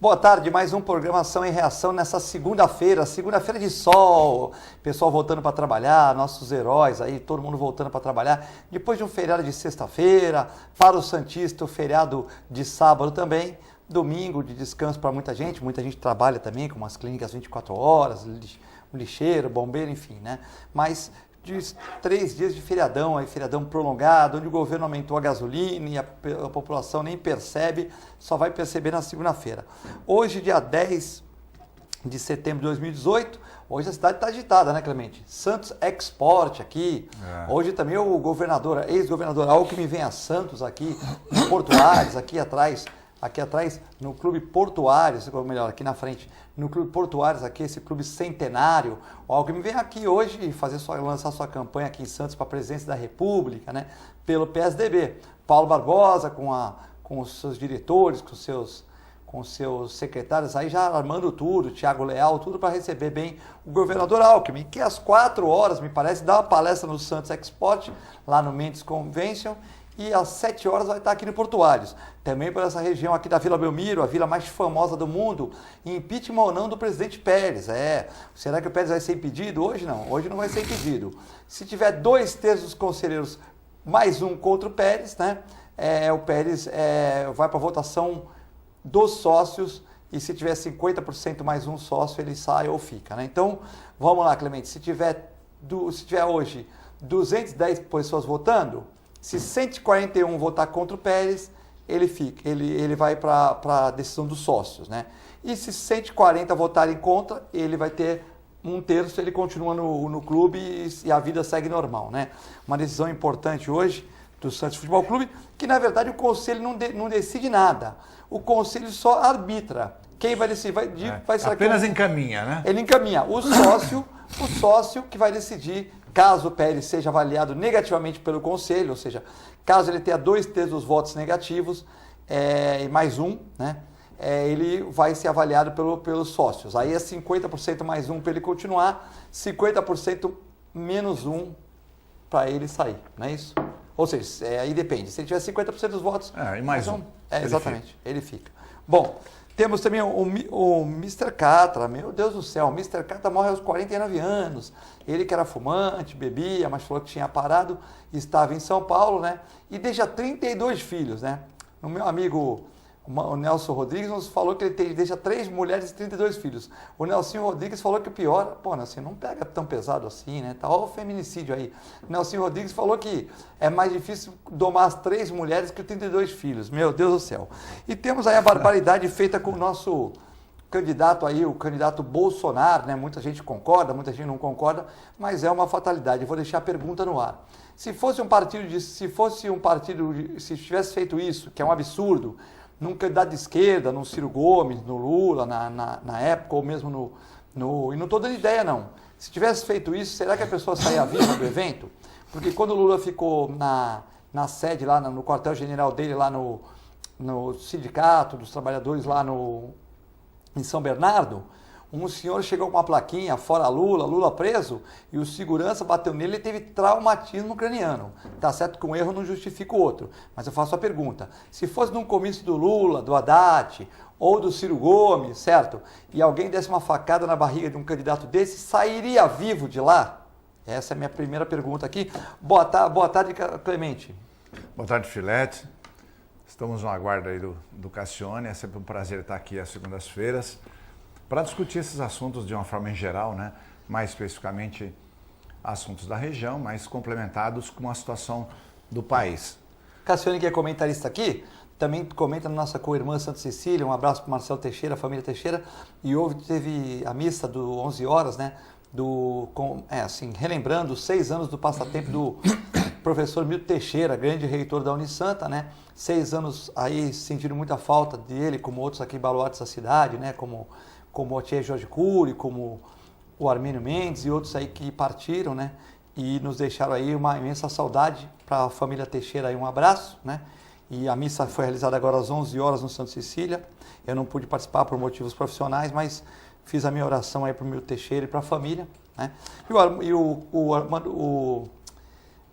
Boa tarde, mais um Programação em Reação nessa segunda-feira de sol, pessoal voltando para trabalhar, nossos heróis aí, todo mundo voltando para trabalhar, depois de um feriado de sexta-feira, para o Santista, o feriado de sábado também, domingo de descanso para muita gente trabalha também com umas clínicas 24 horas, lixeiro, bombeiro, enfim, né? Mas de 3 dias de feriadão, aí feriadão prolongado, onde o governo aumentou a gasolina e a população nem percebe, só vai perceber na segunda-feira. Hoje, dia 10 de setembro de 2018, hoje a cidade está agitada, né, Clemente? Santos Export aqui, hoje também o governador, ex-governador Alckmin vem a Santos aqui, em Portuários, aqui atrás, no Clube Portuários, ou melhor, aqui na frente, no Clube Portuários, aqui, esse clube centenário. O Alckmin vem aqui hoje lançar sua campanha aqui em Santos para a presidência da República, né, pelo PSDB. Paulo Barbosa com os seus diretores, com seus secretários aí já armando tudo, Thiago Leal, tudo para receber bem o governador Alckmin, que às 4 horas, me parece, dá uma palestra no Santos Export, lá no Mendes Convention, e às 7 horas vai estar aqui no Portuários. Também por essa região aqui da Vila Belmiro, a vila mais famosa do mundo, impeachment ou não do presidente Pérez. Será que o Pérez vai ser impedido? Hoje não, hoje não vai ser impedido. Se tiver 2/3 dos conselheiros mais um contra o Pérez, né, o Pérez vai para a votação dos sócios, e se tiver 50% mais um sócio, ele sai ou fica, né? Então, vamos lá, Clemente, se tiver hoje 210 pessoas votando, se 141 votar contra o Pérez, ele vai para a decisão dos sócios, né? E se 140 votarem contra, ele vai ter 1/3, ele continua no clube e a vida segue normal, né? Uma decisão importante hoje do Santos Futebol Clube, que na verdade o conselho não decide nada. O conselho só arbitra. Quem vai decidir vai ser apenas encaminha, né? Ele encaminha. O sócio que vai decidir, caso o Pérez seja avaliado negativamente pelo conselho, ou seja, caso ele tenha 2/3 dos votos negativos e mais um, né? Ele vai ser avaliado pelos sócios. Aí é 50% mais um para ele continuar, 50% menos um para ele sair, não é isso? Ou seja, aí depende. Se ele tiver 50% dos votos... e mais um. Exatamente, ele fica. Bom, temos também o Mr. Catra. Meu Deus do céu, o Mr. Catra morre aos 49 anos. Ele que era fumante, bebia, mas falou que tinha parado, estava em São Paulo, né? E deixa 32 filhos, né? O meu amigo, o Nelson Rodrigues, nos falou que ele deixa 3 mulheres e 32 filhos. O Nelson Rodrigues falou que o pior, assim, não pega tão pesado assim, né? Tá ó o feminicídio aí. O Nelson Rodrigues falou que é mais difícil domar as 3 mulheres que 32 filhos. Meu Deus do céu. E temos aí a barbaridade feita com o nosso candidato aí, o candidato Bolsonaro, né? Muita gente concorda, muita gente não concorda, mas é uma fatalidade. Eu vou deixar a pergunta no ar. Se tivesse feito isso, que é um absurdo, num candidato de esquerda, no Ciro Gomes, no Lula, na época, ou mesmo e não estou dando ideia não. Se tivesse feito isso, será que a pessoa saía viva do evento? Porque quando o Lula ficou na sede, lá no quartel-general dele, lá no sindicato dos trabalhadores, lá em São Bernardo, um senhor chegou com uma plaquinha, fora Lula, Lula preso, e o segurança bateu nele e teve traumatismo craniano. Tá certo que um erro não justifica o outro, mas eu faço a pergunta, se fosse num comício do Lula, do Haddad, ou do Ciro Gomes, certo? E alguém desse uma facada na barriga de um candidato desse, sairia vivo de lá? Essa é a minha primeira pergunta aqui. Boa tarde, Clemente. Boa tarde, Filete. Estamos no aguardo aí do Cassione, é sempre um prazer estar aqui às segundas-feiras para discutir esses assuntos de uma forma em geral, né? Mais especificamente assuntos da região, mas complementados com a situação do país. Cassione, que é comentarista aqui, também comenta na nossa co-irmã Santa Cecília, um abraço para o Marcelo Teixeira, a família Teixeira, e teve a missa do 11 horas, né? Relembrando os 6 anos do passatempo do professor Milton Teixeira, grande reitor da Unisanta, né? 6 anos aí sentindo muita falta dele, como outros aqui baluartes da cidade, né? Como o Tia Jorge Cury, como o Armênio Mendes e outros aí que partiram, né? E nos deixaram aí uma imensa saudade para a família Teixeira aí, um abraço, né? E a missa foi realizada agora às 11 horas no Santa Cecília. Eu não pude participar por motivos profissionais, mas fiz a minha oração aí para o meu Teixeira e para a família, né?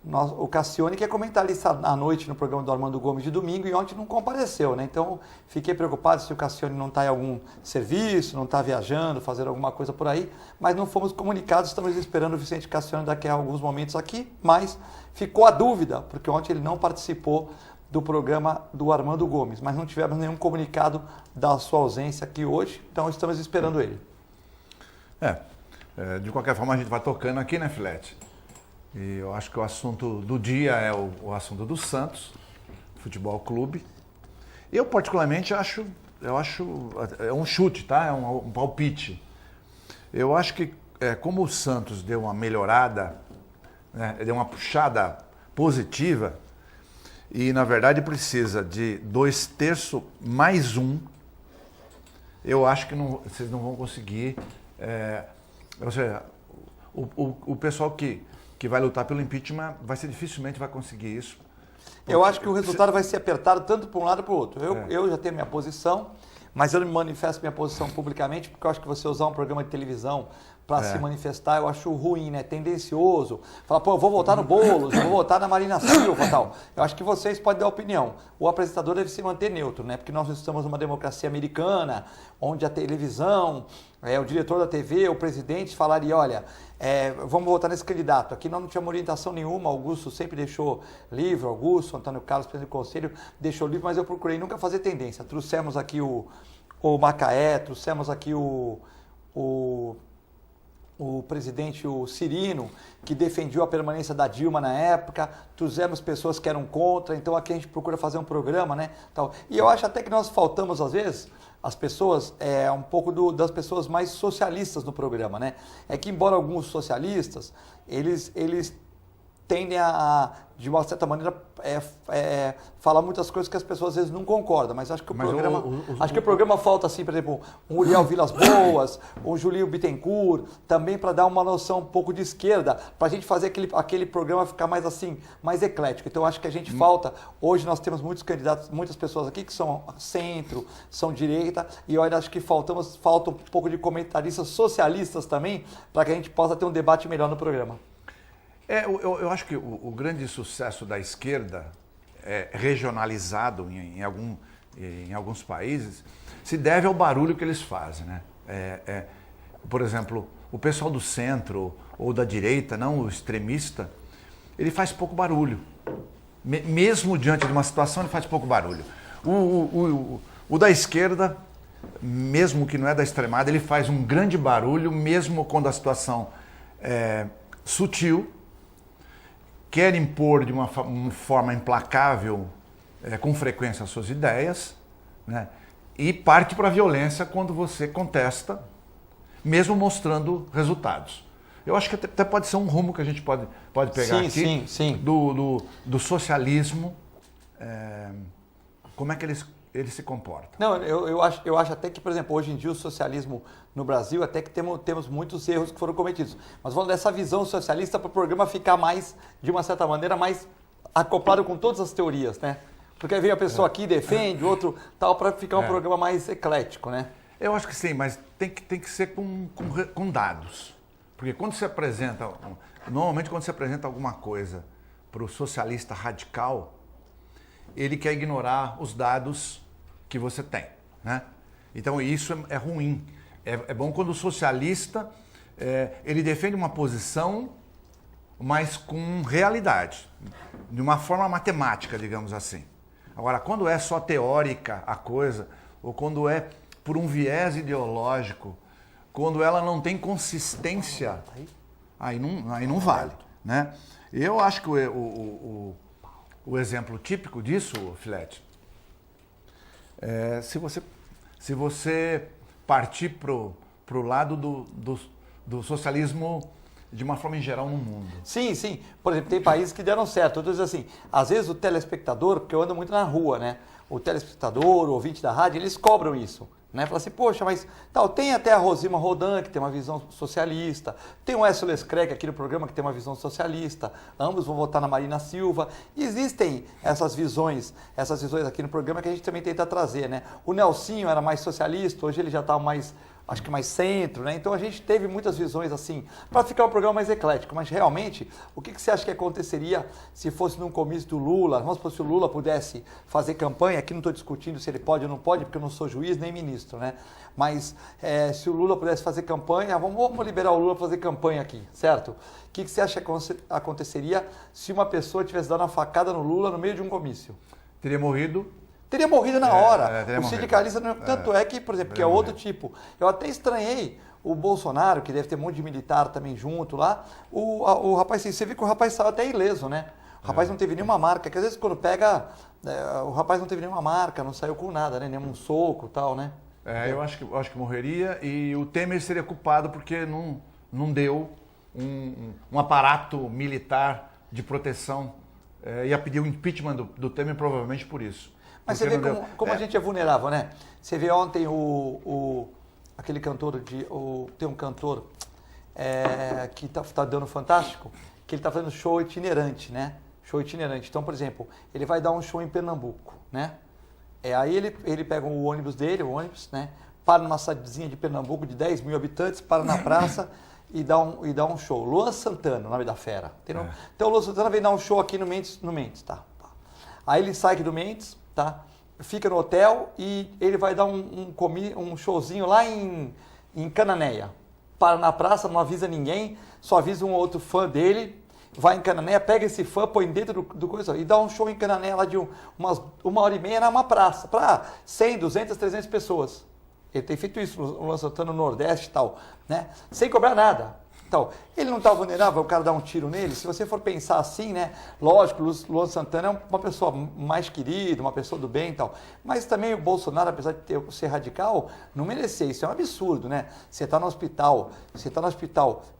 o Cassione, que é comentarista à noite no programa do Armando Gomes de domingo, e ontem não compareceu, né? Então, fiquei preocupado se o Cassione não está em algum serviço, não está viajando, fazendo alguma coisa por aí, mas não fomos comunicados, estamos esperando o Vicente Cassione daqui a alguns momentos aqui, mas ficou a dúvida, porque ontem ele não participou do programa do Armando Gomes, mas não tivemos nenhum comunicado da sua ausência aqui hoje, então estamos esperando ele. De qualquer forma a gente vai tocando aqui, né, Filete? E eu acho que o assunto do dia é o assunto do Santos, Futebol Clube. Eu particularmente acho, é um chute, tá? É um palpite. Eu acho que como o Santos deu uma melhorada, né, deu uma puxada positiva, e na verdade precisa de 2/3 mais 1, eu acho que vocês não vão conseguir. Ou seja, o pessoal que vai lutar pelo impeachment dificilmente vai conseguir isso. Eu acho que o resultado vai ser apertado tanto para um lado para o outro. Eu já tenho minha posição, mas eu não manifesto minha posição publicamente, porque eu acho que você usar um programa de televisão para se manifestar, eu acho ruim, né? Tendencioso. Falar, pô, eu vou votar no Boulos, eu vou votar na Marina Silva e tal. Eu acho que vocês podem dar opinião. O apresentador deve se manter neutro, né? Porque nós estamos numa democracia americana, onde a televisão, o diretor da TV, o presidente falaria, olha, vamos votar nesse candidato. Aqui nós não tínhamos orientação nenhuma, Augusto sempre deixou livre, Antônio Carlos, presidente do conselho, deixou livre, mas eu procurei nunca fazer tendência. Trouxemos aqui o Macaé, trouxemos aqui o presidente, o Cirino, que defendia a permanência da Dilma na época, trouxemos pessoas que eram contra, então aqui a gente procura fazer um programa, né? Tal. E eu acho até que nós faltamos, às vezes, as pessoas, um pouco das pessoas mais socialistas no programa, né? É que embora alguns socialistas, eles tendem de uma certa maneira, falar muitas coisas que as pessoas às vezes não concordam, mas acho que o programa falta, assim, por exemplo, um Uriel Vilas Boas, um Julinho Bittencourt, também para dar uma noção um pouco de esquerda, para a gente fazer aquele programa ficar mais assim, mais eclético. Então acho que a gente falta, hoje nós temos muitos candidatos, muitas pessoas aqui que são centro, são direita, e eu ainda acho que falta um pouco de comentaristas socialistas também, para que a gente possa ter um debate melhor no programa. Eu acho que o grande sucesso da esquerda, regionalizado em alguns países, se deve ao barulho que eles fazem, né? Por exemplo, o pessoal do centro ou da direita, não o extremista, ele faz pouco barulho. Mesmo diante de uma situação, ele faz pouco barulho. O da esquerda, mesmo que não é da extremada, ele faz um grande barulho, mesmo quando a situação é sutil, quer impor de uma forma implacável, com frequência, as suas ideias, né? E parte para a violência quando você contesta, mesmo mostrando resultados. Eu acho que até pode ser um rumo que a gente pode pegar aqui, sim. Do socialismo, como é que ele se comporta. Não, eu acho até que, por exemplo, hoje em dia o socialismo no Brasil, até que temos muitos erros que foram cometidos. Mas falando dessa visão socialista para o programa ficar mais, de uma certa maneira, mais acoplado com todas as teorias, né? Porque aí vem a pessoa aqui, defende, outro tal, para ficar um programa mais eclético, né? Eu acho que sim, mas tem que ser com dados. Porque quando se apresenta, normalmente quando se apresenta alguma coisa para o socialista radical, ele quer ignorar os dados que você tem, né? Então isso é ruim. É bom quando o socialista, ele defende uma posição, mas com realidade, de uma forma matemática, digamos assim. Agora, quando é só teórica a coisa, ou quando é por um viés ideológico, quando ela não tem consistência, aí não vale, né? Eu acho que o exemplo típico disso, Filete, se você partir pro lado do socialismo de uma forma em geral no mundo. Sim. Por exemplo, tem países que deram certo. Eu estou dizendo assim, às vezes o telespectador, porque eu ando muito na rua, né? O telespectador, o ouvinte da rádio, eles cobram isso. Né? Fala assim, poxa, mas tal, tem até a Rosima Rodan, que tem uma visão socialista, tem o Écio Lescrec aqui no programa, que tem uma visão socialista, ambos vão votar na Marina Silva. E existem essas visões aqui no programa que a gente também tenta trazer, né? O Nelsinho era mais socialista, hoje ele já está mais acho que mais centro, né? Então a gente teve muitas visões assim, para ficar um programa mais eclético. Mas realmente, o que você acha que aconteceria se fosse num comício do Lula? Vamos supor, se o Lula pudesse fazer campanha, aqui não estou discutindo se ele pode ou não pode, porque eu não sou juiz nem ministro, né? Mas se o Lula pudesse fazer campanha, vamos liberar o Lula para fazer campanha aqui, certo? O que você acha que aconteceria se uma pessoa tivesse dado uma facada no Lula no meio de um comício? Teria morrido. Teria morrido na hora. Teria o sindicalista, tanto é que, por exemplo, que é outro tipo. Eu até estranhei o Bolsonaro, que deve ter um monte de militar também junto lá. O rapaz, você viu que o rapaz saiu até ileso, né? O rapaz não teve nenhuma marca, que às vezes quando pega, o rapaz não teve nenhuma marca, não saiu com nada, né? Nenhum soco e tal, né? Eu acho que morreria e o Temer seria culpado porque não deu um aparato militar de proteção. Ia pedir o impeachment do Temer provavelmente por isso. Mas você vê como a gente é vulnerável, né? Você vê ontem aquele cantor, tem um cantor que está dando Fantástico, que ele está fazendo show itinerante, né? Show itinerante. Então, por exemplo, ele vai dar um show em Pernambuco, né? Aí ele pega o ônibus dele, né? Para numa cidadezinha de Pernambuco de 10 mil habitantes, para na praça e dá um show. Luan Santana, o nome da fera. Então o Luan Santana vem dar um show aqui no Mendes, tá? Aí ele sai aqui do Mendes, tá? Fica no hotel e ele vai dar um showzinho lá em Cananéia. Para na praça, não avisa ninguém, só avisa um outro fã dele, vai em Cananéia, pega esse fã, põe dentro do coisa e dá um show em Cananéia lá de uma hora e meia numa praça, para 100, 200, 300 pessoas. Ele tem feito isso, o Luan Santana no Nordeste e tal, né? Sem cobrar nada. Então, ele não está vulnerável, o cara dá um tiro nele? Se você for pensar assim, né? Lógico, o Luan Santana é uma pessoa mais querida, uma pessoa do bem e tal. Mas também o Bolsonaro, apesar de ser radical, não merecia. Isso é um absurdo, né? Você está no hospital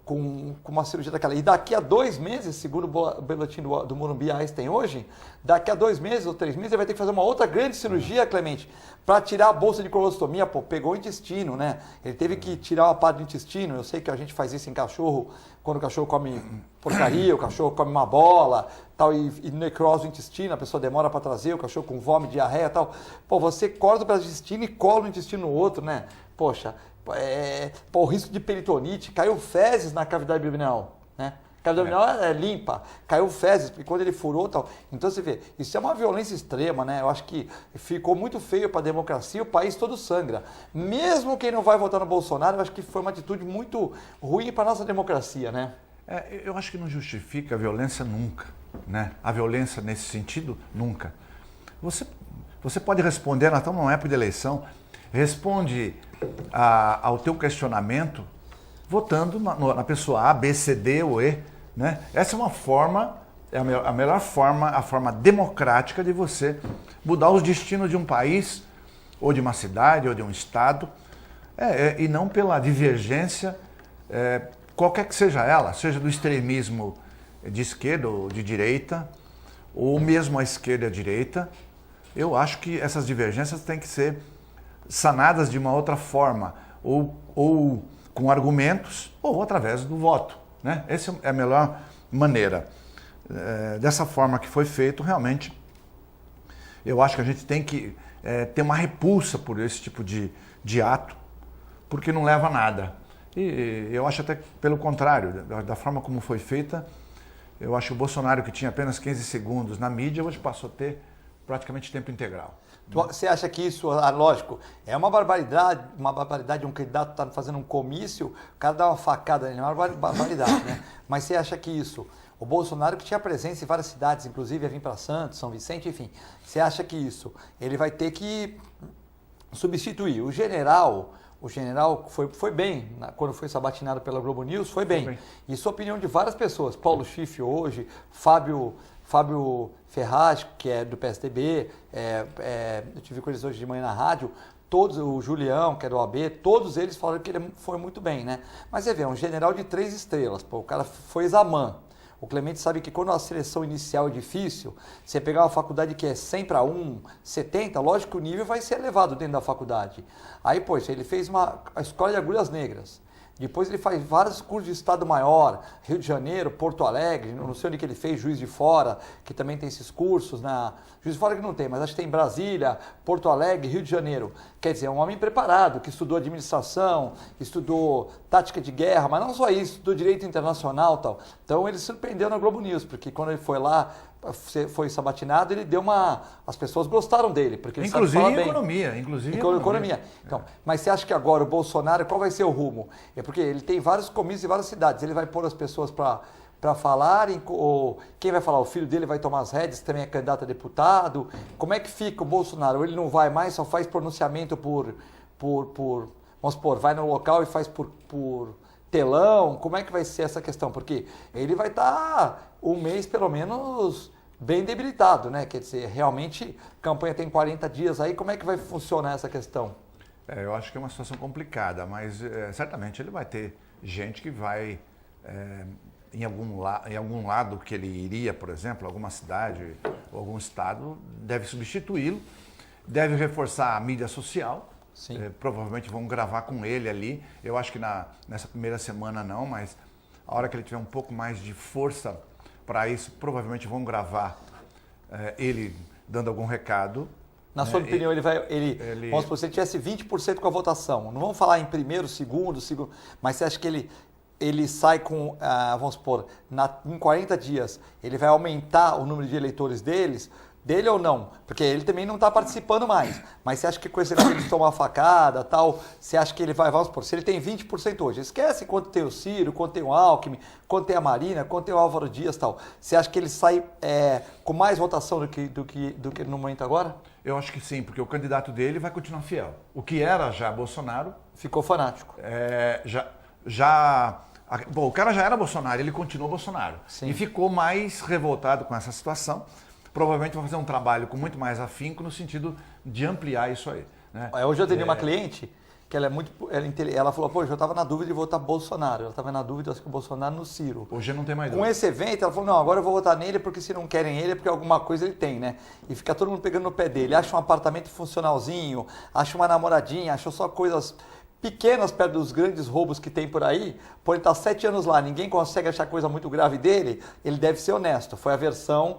com uma cirurgia daquela. E daqui a 2 meses, segundo o boletim do Morumbi Einstein hoje, daqui a 2 meses ou 3 meses, ele vai ter que fazer uma outra grande cirurgia, Clemente, para tirar a bolsa de colostomia. Pô, pegou o intestino, né? Ele teve que tirar uma parte do intestino. Eu sei que a gente faz isso em cachorro, quando o cachorro come porcaria, o cachorro come uma bola, tal, e necrose o intestino, a pessoa demora para trazer, o cachorro com vômito, diarreia e tal. Pô, você corta o pedaço de intestino e cola o intestino no outro, né? Poxa, o risco de peritonite, caiu fezes na cavidade abdominal, né? A cavidade abdominal é limpa, caiu fezes, e quando ele furou e tal. Então você vê, isso é uma violência extrema, né? Eu acho que ficou muito feio para a democracia, o país todo sangra. Mesmo quem não vai votar no Bolsonaro, eu acho que foi uma atitude muito ruim para a nossa democracia, né? Eu acho que não justifica a violência nunca, né? A violência nesse sentido, nunca. Você pode responder, nós estamos numa época de eleição, responde ao teu questionamento votando na pessoa A, B, C, D ou E, né? Essa é uma forma, a melhor forma, a forma democrática de você mudar os destinos de um país, ou de uma cidade, ou de um estado, e não pela divergência, qualquer que seja ela, seja do extremismo de esquerda ou de direita, ou mesmo a esquerda e a direita. Eu acho que essas divergências têm que ser sanadas de uma outra forma, ou com argumentos, ou através do voto, né? Essa é a melhor maneira. Dessa forma que foi feito, realmente, eu acho que a gente tem que ter uma repulsa por esse tipo de ato, porque não leva a nada. E eu acho até pelo contrário, da forma como foi feita, eu acho que o Bolsonaro, que tinha apenas 15 segundos na mídia, hoje passou a ter praticamente tempo integral. Você acha que isso, lógico, é uma barbaridade um candidato estar fazendo um comício, o cara dá uma facada, é uma barbaridade, né? Mas você acha que isso, o Bolsonaro que tinha presença em várias cidades, inclusive ia vir para Santos, São Vicente, enfim, você acha que isso, ele vai ter que substituir o general foi bem, quando foi sabatinado pela Globo News, foi bem. Isso é a opinião de várias pessoas, Paulo Schiff hoje, Fábio Ferraz, que é do PSDB, eu tive com eles hoje de manhã na rádio, todos, o Julião, que é do OAB, todos eles falaram que ele foi muito bem, né? Mas você vê, é um general de 3 estrelas, o cara foi Zaman. O Clemente sabe que quando a seleção inicial é difícil, você pegar uma faculdade que é 100 para 1, 70, lógico que o nível vai ser elevado dentro da faculdade. Aí, poxa, ele fez a escola de agulhas negras. Depois ele faz vários cursos de Estado Maior, Rio de Janeiro, Porto Alegre, não sei onde que ele fez, Juiz de Fora, que também tem esses cursos. Juiz de Fora que não tem, mas acho que tem em Brasília, Porto Alegre, Rio de Janeiro. Quer dizer, é um homem preparado, que estudou administração, estudou tática de guerra, mas não só isso, estudou direito internacional e tal. Então ele surpreendeu na Globo News, porque quando ele foi lá, foi sabatinado, ele deu uma... As pessoas gostaram dele, porque ele inclusive sabe falar bem. Inclusive economia. Então, mas você acha que agora o Bolsonaro, qual vai ser o rumo? É porque ele tem vários comícios em várias cidades, ele vai pôr as pessoas para falarem, ou quem vai falar? O filho dele vai tomar as rédeas, também é candidato a deputado. Como é que fica o Bolsonaro? Ele não vai mais, só faz pronunciamento vamos supor, vai no local e faz por telão? Como é que vai ser essa questão? Porque ele vai estar um mês, pelo menos, bem debilitado, né? Quer dizer, realmente, a campanha tem 40 dias aí, como é que vai funcionar essa questão? Eu acho que é uma situação complicada, mas certamente ele vai ter gente que vai, em algum lado que ele iria, por exemplo, alguma cidade ou algum estado, deve substituí-lo, deve reforçar a mídia social. Provavelmente vão gravar com ele ali. Eu acho que nessa primeira semana não, mas a hora que ele tiver um pouco mais de força para isso, provavelmente vão gravar ele dando algum recado. Na sua opinião, vamos supor, se ele tivesse 20% com a votação, não vamos falar em primeiro, segundo, mas você acha que ele sai com, vamos supor, em 40 dias, ele vai aumentar o número de eleitores dele ou não? Porque ele também não está participando mais. Mas você acha que com esse negócio de tomar facada tal, você acha que ele vai, vamos supor, se ele tem 20% hoje, esquece quanto tem o Ciro, quanto tem o Alckmin, quanto tem a Marina, quanto tem o Álvaro Dias tal. Você acha que ele sai com mais votação do que no momento agora? Eu acho que sim, porque o candidato dele vai continuar fiel. O que era já Bolsonaro... Ficou fanático. Bom, o cara já era Bolsonaro, ele continuou Bolsonaro. Sim. E ficou mais revoltado com essa situação. Provavelmente vai fazer um trabalho com muito mais afinco no sentido de ampliar isso aí. Né? Hoje eu atendi uma cliente que ela falou, pô, eu estava na dúvida de votar Bolsonaro. Ela estava na dúvida, acho que o Bolsonaro no Ciro. Hoje não tem mais dúvida. Com esse evento, ela falou, não, agora eu vou votar nele porque se não querem ele é porque alguma coisa ele tem, né? E fica todo mundo pegando no pé dele. Acha um apartamento funcionalzinho, acha uma namoradinha, acha só coisas pequenas perto dos grandes roubos que tem por aí. Por ele estar 7 anos lá, ninguém consegue achar coisa muito grave dele, ele deve ser honesto. Foi a versão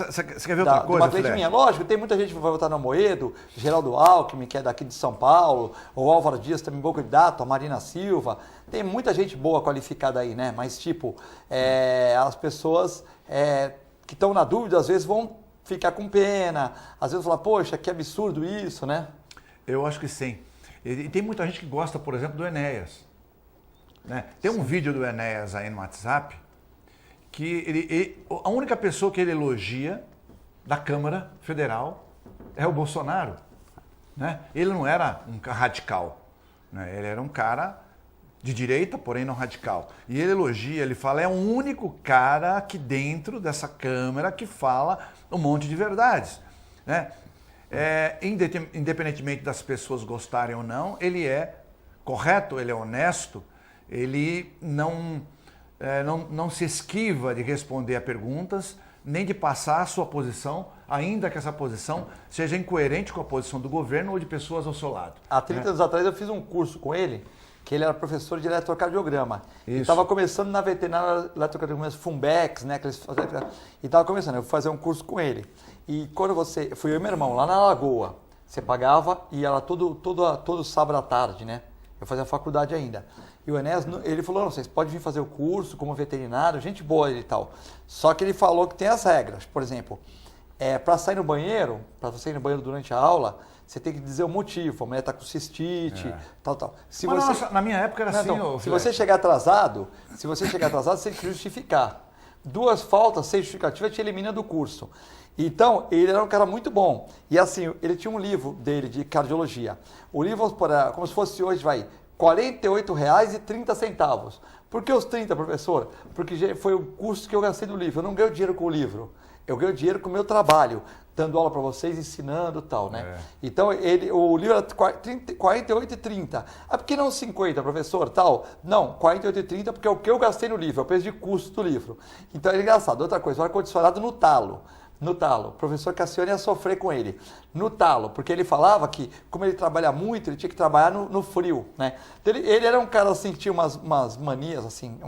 Você quer ver outra coisa, uma cliente minha. Lógico, tem muita gente que vai votar no Amoedo, Geraldo Alckmin, que é daqui de São Paulo, o Álvaro Dias também bom candidato, a Marina Silva. Tem muita gente boa qualificada aí, né? Mas, as pessoas que estão na dúvida, às vezes vão ficar com pena, às vezes falar, poxa, que absurdo isso, né? Eu acho que sim. E tem muita gente que gosta, por exemplo, do Enéas. Né? Tem um vídeo do Enéas aí no WhatsApp que a única pessoa que ele elogia da Câmara Federal é o Bolsonaro. Né? Ele não era um radical. Né? Ele era um cara de direita, porém não radical. E ele elogia, ele fala, é o único cara aqui dentro dessa Câmara que fala um monte de verdades. Né? Independentemente das pessoas gostarem ou não, ele é correto, ele é honesto, ele não se esquiva de responder a perguntas, nem de passar a sua posição, ainda que essa posição seja incoerente com a posição do governo ou de pessoas ao seu lado. Há 30 anos atrás eu fiz um curso com ele, que ele era professor de eletrocardiograma. Isso. E estava começando na veterinária eletrocardiograma Fumbex, né? E estava começando, eu fui fazer um curso com ele. E quando fui eu e meu irmão, lá na Lagoa, você pagava e ia lá todo sábado à tarde, né? Eu fazia faculdade ainda. E o Enéas, ele falou, não, vocês podem vir fazer o curso como veterinário, gente boa ele e tal. Só que ele falou que tem as regras. Por exemplo, para sair no banheiro, para você ir no banheiro durante a aula, você tem que dizer o motivo. A mulher está com cistite, tal. Na minha época era assim. Se você chegar atrasado, você tem que justificar. 2 faltas sem justificativa te elimina do curso. Então, ele era um cara muito bom. E assim, ele tinha um livro dele de cardiologia. O livro, como se fosse hoje, R$ 48,30. Por que os 30, professor? Porque foi o custo que eu gastei do livro. Eu não ganho dinheiro com o livro. Eu ganho dinheiro com o meu trabalho, dando aula para vocês, ensinando e tal, né? Então, o livro era R$ 48,30. Ah, por que não 50, professor? Tal? Não, R$ 48,30 porque é o que eu gastei no livro, é o preço de custo do livro. Então, é engraçado. Outra coisa, o ar-condicionado no talo. No talo. O professor Cassione ia sofrer com ele. No talo, porque ele falava que, como ele trabalha muito, ele tinha que trabalhar no frio, né? Então, ele era um cara assim que tinha umas manias, assim,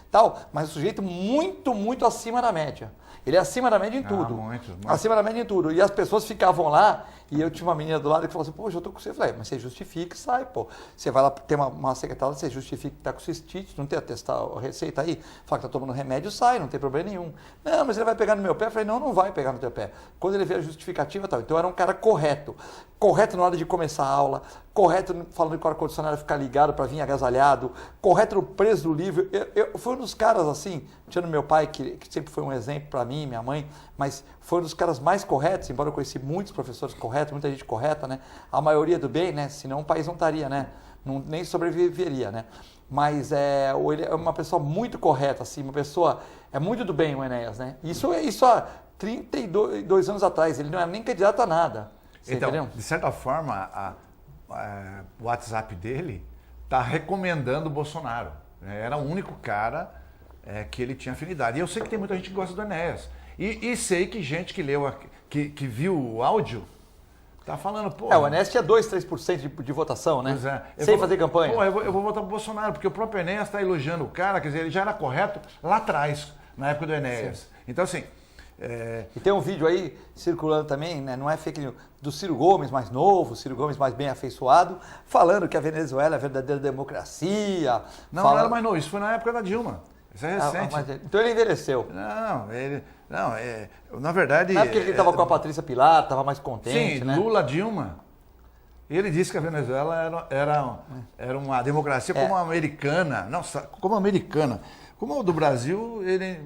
tal, mas um sujeito muito, muito acima da média. Ele é acima da média em tudo. Muito. Acima da média em tudo. E as pessoas ficavam lá, e eu tinha uma menina do lado que falou assim, poxa, eu tô com você. Eu falei, mas você justifica e sai, pô. Você vai lá, tem uma secretária, você justifica que tá com cistite, não tem a receita aí, fala que tá tomando remédio, sai, não tem problema nenhum. Não, mas ele vai pegar no meu pé. Eu falei, não vai pegar no teu pé. Quando ele vê a justificativa, tal. Então era um cara correto. Correto na hora de começar a aula, correto falando que o ar-condicionado ficar ligado para vir agasalhado, correto no preço do livro. Eu fui um dos caras assim, tirando meu pai, que sempre foi um exemplo para mim, minha mãe, mas foi um dos caras mais corretos, embora eu conheci muitos professores corretos, muita gente correta, né? A maioria do bem, né? Senão o país não estaria, né? Nem sobreviveria, né? Mas ele é uma pessoa muito correta, assim, uma pessoa, é muito do bem o Enéas, né? Isso há 32 anos atrás, ele não era nem candidato a nada. Então, entendeu? de certa forma, o WhatsApp dele está recomendando o Bolsonaro. Era o único cara que ele tinha afinidade. E eu sei que tem muita gente que gosta do Enéas. E sei que gente que leu, que viu o áudio, tá falando, pô... o Enéas tinha 2, 3% de votação, né? Pois é. Sem fazer campanha. Pô, eu vou votar pro Bolsonaro, porque o próprio Enéas está elogiando o cara, quer dizer, ele já era correto lá atrás, na época do Enéas. Sim. Então, assim... E tem um vídeo aí circulando também, né, não é fake news, do Ciro Gomes mais novo, Ciro Gomes mais bem afeiçoado, falando que a Venezuela é a verdadeira democracia. Não era mais novo, isso foi na época da Dilma. Isso é recente. Então ele envelheceu. Na verdade... Não é porque ele estava com a Patrícia Pilar, estava mais contente, sim, né? Lula, Dilma. Ele disse que a Venezuela era uma democracia como a americana. Nossa, como a americana. Como o do Brasil, ele...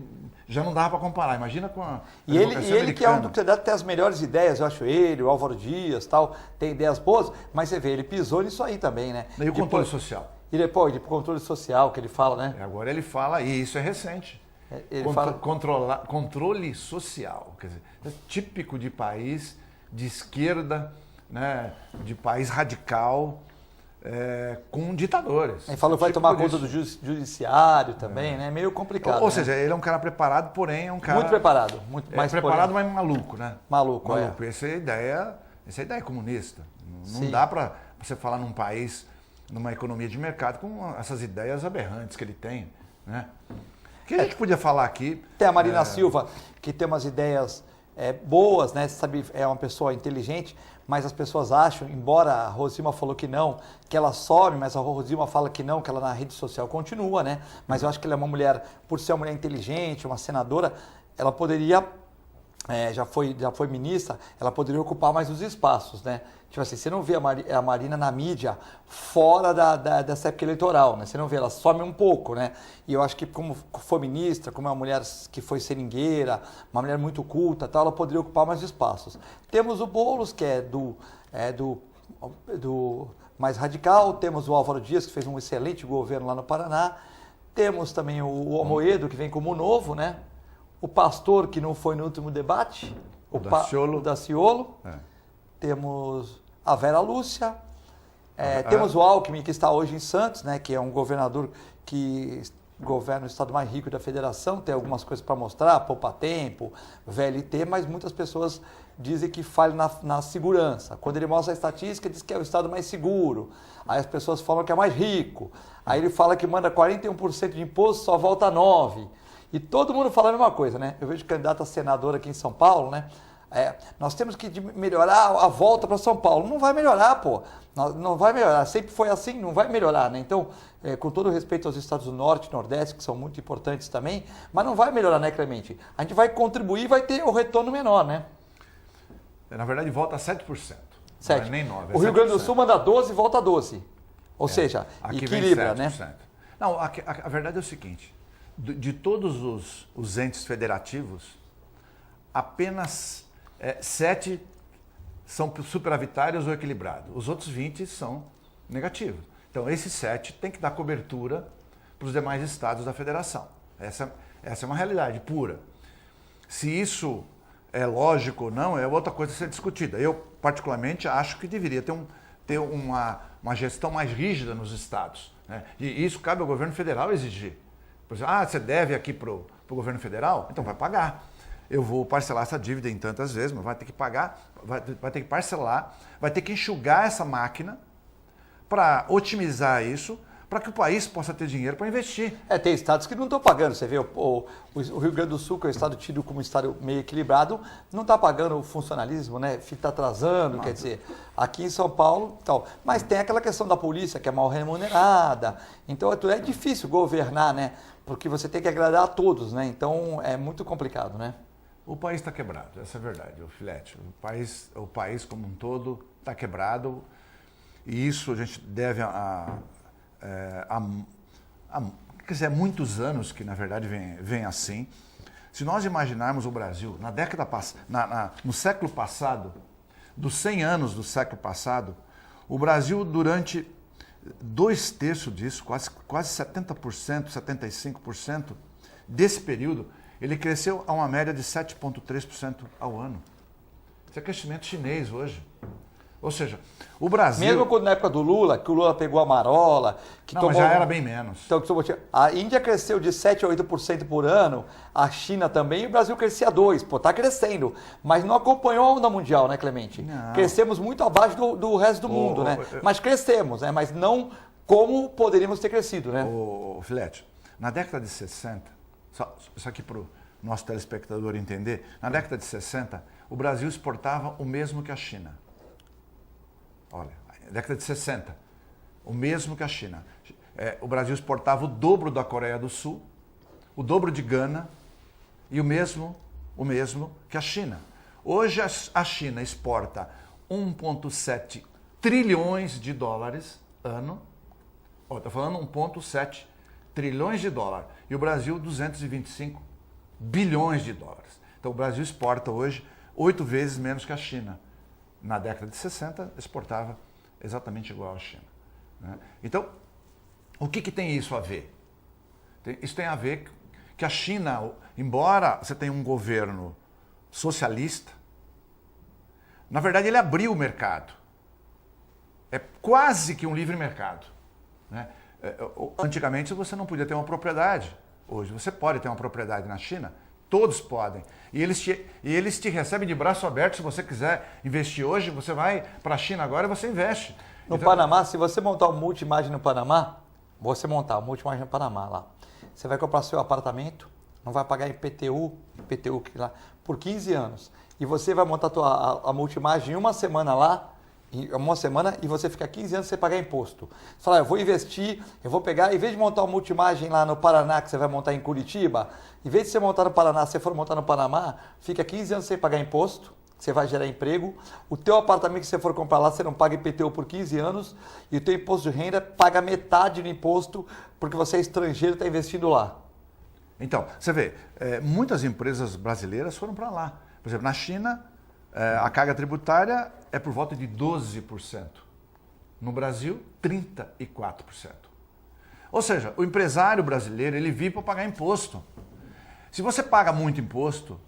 já não dava para comparar, imagina com a E ele que é um do candidato que tem as melhores ideias, eu acho ele, o Álvaro Dias, tal, tem ideias boas, mas você vê, ele pisou nisso aí também, né? E o controle social. E depois, de controle social, que ele fala, né? Agora ele fala, e isso é recente, controle social, quer dizer, é típico de país de esquerda, né, de país radical, com ditadores. Ele falou que vai tomar conta do judiciário também, né? Meio complicado. Ou seja, ele é um cara preparado, porém é um cara... Muito preparado. Muito mais preparado, mas maluco, né? Maluco. Essa é a ideia comunista. Não dá para você falar num país, numa economia de mercado, com essas ideias aberrantes que ele tem, né? O que a gente podia falar aqui... Tem a Marina Silva, que tem umas ideias boas, né? Você sabe, é uma pessoa inteligente, mas as pessoas acham, embora a Rosilma falou que não, que ela some, mas a Rosilma fala que não, que ela na rede social continua, né? Mas eu acho que ela é uma mulher, por ser uma mulher inteligente, uma senadora, ela poderia, já foi ministra, ela poderia ocupar mais os espaços, né? Tipo assim, você não vê a Marina na mídia fora dessa época eleitoral, né? Você não vê, ela some um pouco, né? E eu acho que como foi ministra, como é uma mulher que foi seringueira, uma mulher muito culta, tal, ela poderia ocupar mais espaços. Temos o Boulos, que é do mais radical, temos o Álvaro Dias, que fez um excelente governo lá no Paraná, temos também o Amoedo, que vem como novo, né? O Pastor, que não foi no último debate, o Daciolo, temos a Vera Lúcia, temos o Alckmin, que está hoje em Santos, né, que é um governador que governa o estado mais rico da federação, tem algumas coisas para mostrar, poupa-tempo, VLT, mas muitas pessoas dizem que falha na segurança. Quando ele mostra a estatística, diz que é o estado mais seguro. Aí as pessoas falam que é mais rico. Aí ele fala que manda 41% de imposto, só volta 9%. E todo mundo fala a mesma coisa, né? Eu vejo candidato a senador aqui em São Paulo, né? Nós temos que melhorar a volta para São Paulo. Não vai melhorar, pô. Não vai melhorar. Sempre foi assim, não vai melhorar, né? Então, com todo respeito aos estados do Norte e Nordeste, que são muito importantes também, mas não vai melhorar, né, Clemente? A gente vai contribuir e vai ter o retorno menor, né? Na verdade, volta a 7%. 7%. Não é nem 9%. O Rio Grande do Sul manda 12% e volta a 12%. Ou seja, aqui equilibra, né? Não, a verdade é o seguinte. De todos os entes federativos, apenas 7 são superavitários ou equilibrados. Os outros 20 são negativos. Então, esses 7 têm que dar cobertura para os demais estados da federação. Essa é uma realidade pura. Se isso é lógico ou não, é outra coisa a ser discutida. Eu, particularmente, acho que deveria ter uma gestão mais rígida nos estados, né? E isso cabe ao governo federal exigir. Por exemplo, você deve aqui para o governo federal? Então vai pagar. eu vou parcelar essa dívida em tantas vezes, mas vai ter que pagar, vai ter que parcelar, vai ter que enxugar essa máquina para otimizar isso, para que o país possa ter dinheiro para investir. Tem estados que não estão pagando. Você vê, o Rio Grande do Sul, que é um estado tido como um estado meio equilibrado, não está pagando o funcionalismo, né? Está atrasando, quer dizer, aqui em São Paulo tal. Mas tem aquela questão da polícia, que é mal remunerada. Então é difícil governar, né? Porque você tem que agradar a todos, né? Então é muito complicado, né? O país está quebrado, essa é a verdade, o Filete. O país como um todo está quebrado e isso a gente deve quer dizer, muitos anos que na verdade vem assim. Se nós imaginarmos o Brasil na década no século passado, dos 100 anos do século passado, o Brasil durante 2/3 disso, quase 70%, 75% desse período, ele cresceu a uma média de 7,3% ao ano. Isso é crescimento chinês hoje. Ou seja, o Brasil... Mesmo quando na época do Lula, que o Lula pegou a marola... mas já era bem menos. Então, a Índia cresceu de 7% a 8% por ano, a China também, e o Brasil crescia 2%. Pô, está crescendo. Mas não acompanhou a onda mundial, né, Clemente? Não. Crescemos muito abaixo do resto do mundo, né? Mas crescemos, né? Mas não como poderíamos ter crescido, né? Filete, na década de 60, isso aqui para o nosso telespectador entender, na década de 60, o Brasil exportava o mesmo que a China. Olha, na década de 60, o mesmo que a China. O Brasil exportava o dobro da Coreia do Sul, o dobro de Gana e o mesmo que a China. Hoje a China exporta 1,7 trilhões de dólares ano. Estou falando 1,7 trilhões de dólares. E o Brasil 225 bilhões de dólares. Então o Brasil exporta hoje 8 vezes menos que a China. Na década de 60, exportava exatamente igual à China. Né? Então, o que tem isso a ver? Isso tem a ver que a China, embora você tenha um governo socialista, na verdade ele abriu o mercado. É quase que um livre mercado. Né? Antigamente você não podia ter uma propriedade. Hoje você pode ter uma propriedade na China. Todos podem. E eles te recebem de braço aberto. Se você quiser investir hoje, você vai para a China agora e você investe. No Panamá, se você montar um multimagem no Panamá, lá, você vai comprar seu apartamento, não vai pagar IPTU lá, por 15 anos. E você vai montar a multimagem em uma semana lá, e você fica 15 anos sem pagar imposto. Você fala, eu vou investir, eu vou pegar, em vez de montar uma multimagem lá no Paraná, que você vai montar em Curitiba, em vez de você montar no Paraná, se você for montar no Panamá, fica 15 anos sem pagar imposto, você vai gerar emprego, o teu apartamento que você for comprar lá, você não paga IPTU por 15 anos, e o teu imposto de renda paga metade do imposto, porque você é estrangeiro e está investindo lá. Então, você vê, muitas empresas brasileiras foram para lá. Por exemplo, na China, a carga tributária é por volta de 12%. No Brasil, 34%. Ou seja, o empresário brasileiro, ele vive para pagar imposto. Se você paga muito imposto,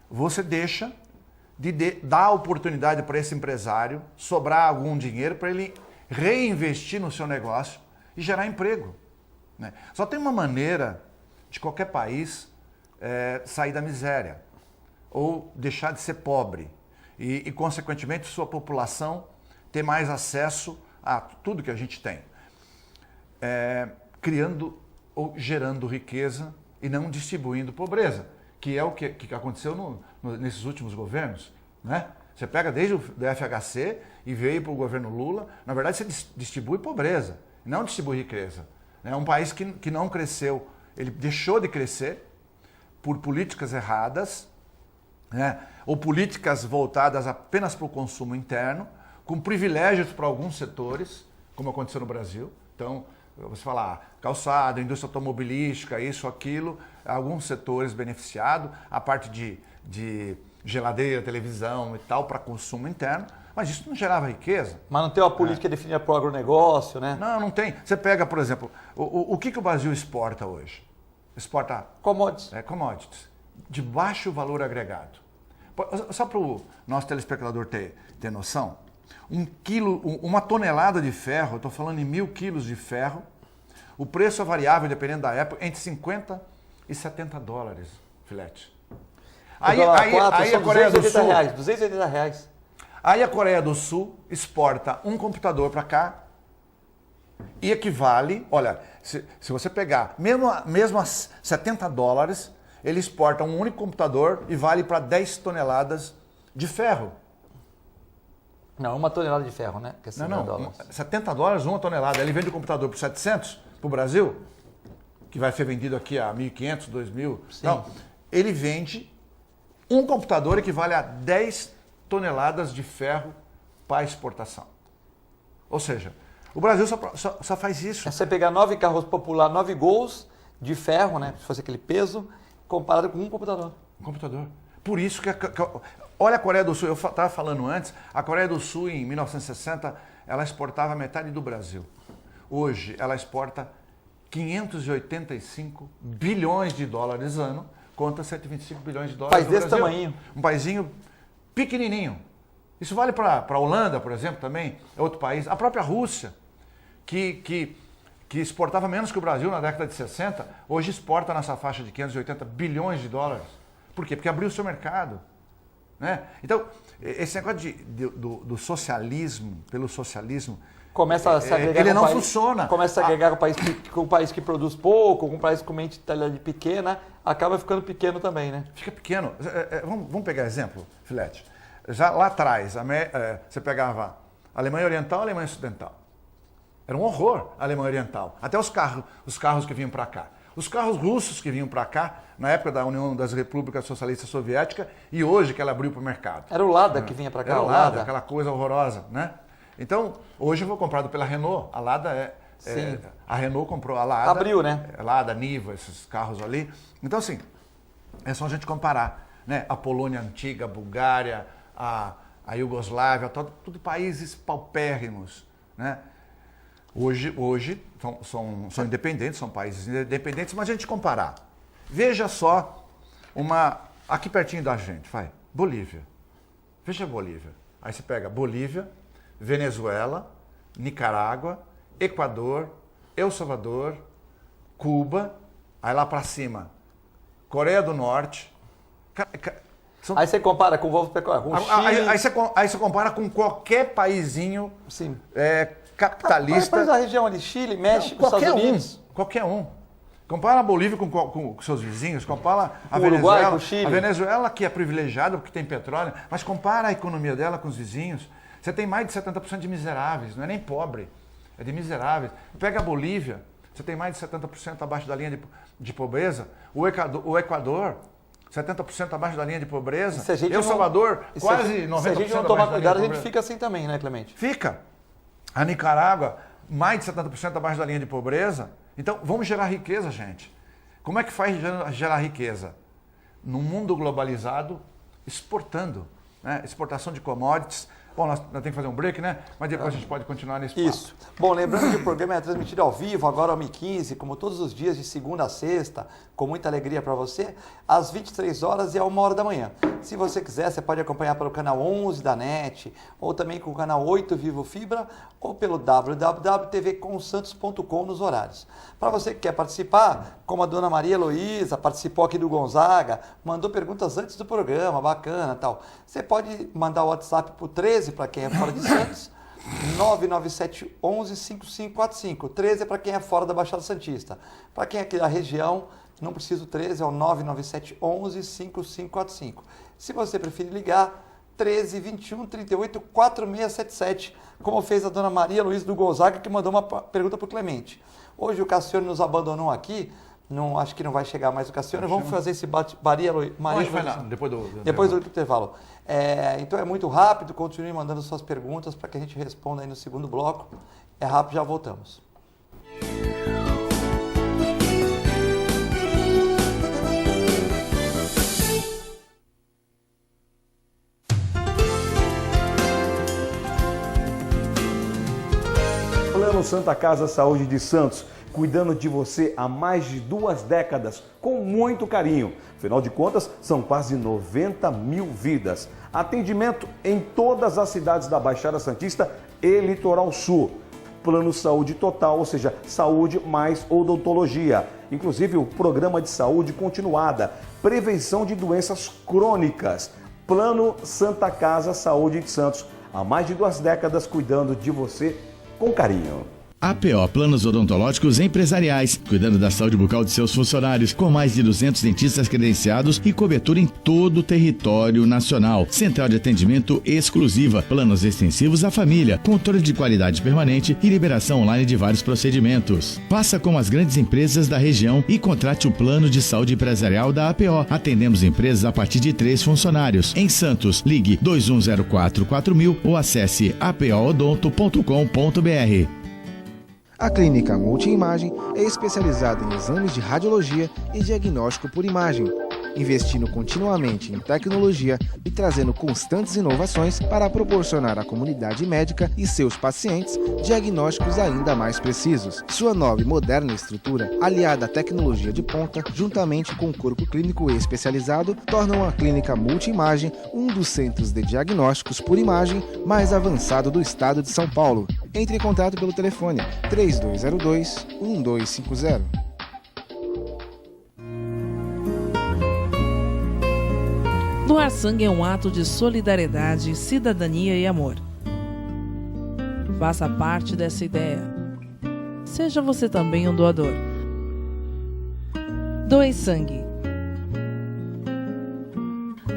você deixa de dar oportunidade para esse empresário sobrar algum dinheiro para ele reinvestir no seu negócio e gerar emprego. Né? Só tem uma maneira de qualquer país sair da miséria ou deixar de ser pobre e, consequentemente, sua população ter mais acesso a tudo que a gente tem, criando ou gerando riqueza e não distribuindo pobreza, que é o que aconteceu nesses últimos governos. Né? Você pega desde o FHC e veio para o governo Lula, na verdade você distribui pobreza, não distribui riqueza. É um país que não cresceu, ele deixou de crescer por políticas erradas, né? Ou políticas voltadas apenas para o consumo interno, com privilégios para alguns setores, como aconteceu no Brasil. Então, você falar calçado, indústria automobilística, isso, aquilo, alguns setores beneficiados, a parte de geladeira, televisão e tal, para consumo interno, mas isso não gerava riqueza. Mas não tem uma política definida para o agronegócio, né? Não tem. Você pega, por exemplo, o que o Brasil exporta hoje? Exporta commodities. Commodities, de baixo valor agregado. Só para o nosso telespectador ter noção, uma tonelada de ferro, eu estou falando em 1.000 quilos de ferro, o preço é variável, dependendo da época, entre 50 e 70 dólares, Filete. Aí a Coreia do Sul... R$280. Aí a Coreia do Sul exporta um computador para cá e equivale... Olha, se você pegar, mesmo a $70, ele exporta um único computador e vale para 10 toneladas de ferro. Não, 1 tonelada de ferro, né? Que é $70, 1 tonelada. Ele vende o computador por 700 para o Brasil, que vai ser vendido aqui a 1.500, 2.000. Não, ele vende um computador equivale a 10 toneladas de ferro para exportação. Ou seja, o Brasil só faz isso. É você pegar 9 carros popular, 9 Gols de ferro, né? Se fosse aquele peso, comparado com um computador. Um computador. Por isso que olha a Coreia do Sul, eu estava falando antes, a Coreia do Sul em 1960, ela exportava metade do Brasil. Hoje ela exporta 585 bilhões de dólares ano, contra 125 bilhões de dólares no Brasil. País desse tamanho. Um paizinho pequenininho. Isso vale para a Holanda, por exemplo, também, é outro país. A própria Rússia, que exportava menos que o Brasil na década de 60, hoje exporta nessa faixa de 580 bilhões de dólares. Por quê? Porque abriu o seu mercado. Né? Então, esse negócio do socialismo, pelo socialismo, começa a se agregar ele não funciona. Começa a agregar com o país que produz pouco, com o país com mentalidade pequena, acaba ficando pequeno também, né? Fica pequeno. Vamos pegar exemplo, Filete. Já lá atrás, você pegava a Alemanha Oriental e a Alemanha Ocidental. Era um horror a Alemanha Oriental. Até os carros que vinham para cá. Os carros russos que vinham para cá, na época da União das Repúblicas Socialistas Soviéticas, e hoje que ela abriu para o mercado. Era o Lada que vinha para cá. Era o Lada, aquela coisa horrorosa, né? Então, hoje eu vou comprado pela Renault. A Lada a Renault comprou a Lada. Abriu, né? Lada, Niva, esses carros ali. Então, assim, é só a gente comparar, né? A Polônia antiga, a Bulgária, a Iugoslávia, tudo países paupérrimos, né? Hoje são independentes, são países independentes, mas a gente comparar. Veja só aqui pertinho da gente, Bolívia. Veja a Bolívia. Aí você pega Bolívia, Venezuela, Nicarágua, Equador, El Salvador, Cuba, aí lá para cima, Coreia do Norte. Aí você compara com o Chile. Aí você compara com qualquer paizinho capitalista. Mas a região ali, Chile, México, Estados Unidos. Qualquer um. Compara a Bolívia com seus vizinhos, compara a Venezuela, Uruguai, com o Chile. A Venezuela, que é privilegiada porque tem petróleo, mas compara a economia dela com os vizinhos. Você tem mais de 70% de miseráveis, não é nem pobre, é de miseráveis. Pega a Bolívia, você tem mais de 70% abaixo da linha de pobreza. O Equador, 70% abaixo da linha de pobreza. El Salvador, quase 90% abaixo da linha de pobreza. Se a gente não tomar cuidado, a gente fica assim também, né, Clemente? Fica. A Nicarágua, mais de 70% abaixo da linha de pobreza. Então, vamos gerar riqueza, gente. Como é que faz gerar riqueza? Num mundo globalizado, exportando, né? Exportação de commodities. Bom, nós temos que fazer um break, né? Mas depois a gente pode continuar nesse papo. Isso. Bom, lembrando que o programa é transmitido ao vivo, agora ao 1h15, como todos os dias, de segunda a sexta, com muita alegria para você, às 23 horas e à 1h da manhã. Se você quiser, você pode acompanhar pelo canal 11 da NET, ou também com o canal 8 Vivo Fibra, ou pelo www.tvconsantos.com nos horários. Para você que quer participar, como a dona Maria Heloísa participou aqui do Gonzaga, mandou perguntas antes do programa, bacana tal. Você pode mandar o WhatsApp para o 13 para quem é fora de Santos, 997 11 5545. 13 é para quem é fora da Baixada Santista. Para quem é aqui da região, não precisa o 13, é o 997 11 5545. Se você preferir ligar, 13 21 38 4677, como fez a dona Maria Luiz do Gonzaga, que mandou uma pergunta para o Clemente. Hoje o Cassiano nos abandonou aqui, acho que não vai chegar mais o Cassiano. Vamos fazer esse Maria Luiz. Depois do intervalo. Então é muito rápido, continue mandando suas perguntas para que a gente responda aí no segundo bloco. É rápido, já voltamos. Plano Santa Casa Saúde de Santos, cuidando de você há mais de 2 décadas, com muito carinho. Afinal de contas, são quase 90 mil vidas. Atendimento em todas as cidades da Baixada Santista e Litoral Sul. Plano Saúde Total, ou seja, saúde mais odontologia. Inclusive o programa de saúde continuada, prevenção de doenças crônicas. Plano Santa Casa Saúde de Santos, há mais de 2 décadas cuidando de você com carinho. APO Planos Odontológicos Empresariais, cuidando da saúde bucal de seus funcionários, com mais de 200 dentistas credenciados e cobertura em todo o território nacional. Central de atendimento exclusiva, planos extensivos à família, controle de qualidade permanente e liberação online de vários procedimentos. Faça como as grandes empresas da região e contrate o plano de saúde empresarial da APO. Atendemos empresas a partir de 3 funcionários. Em Santos, ligue 2104-4000 ou acesse apoodonto.com.br. A Clínica Multiimagem é especializada em exames de radiologia e diagnóstico por imagem, investindo continuamente em tecnologia e trazendo constantes inovações para proporcionar à comunidade médica e seus pacientes diagnósticos ainda mais precisos. Sua nova e moderna estrutura, aliada à tecnologia de ponta, juntamente com o corpo clínico especializado, tornam a Clínica Multiimagem um dos centros de diagnósticos por imagem mais avançado do estado de São Paulo. Entre em contato pelo telefone 3202-1250. Doar sangue é um ato de solidariedade, cidadania e amor. Faça parte dessa ideia. Seja você também um doador. Doe sangue.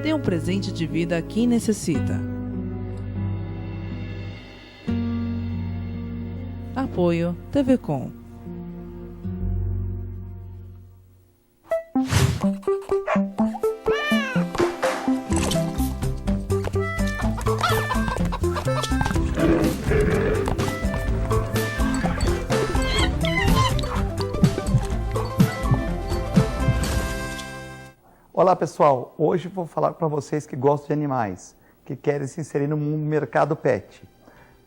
Dê um presente de vida a quem necessita. Apoio TV Com. Olá pessoal, hoje vou falar para vocês que gostam de animais, que querem se inserir no mercado pet.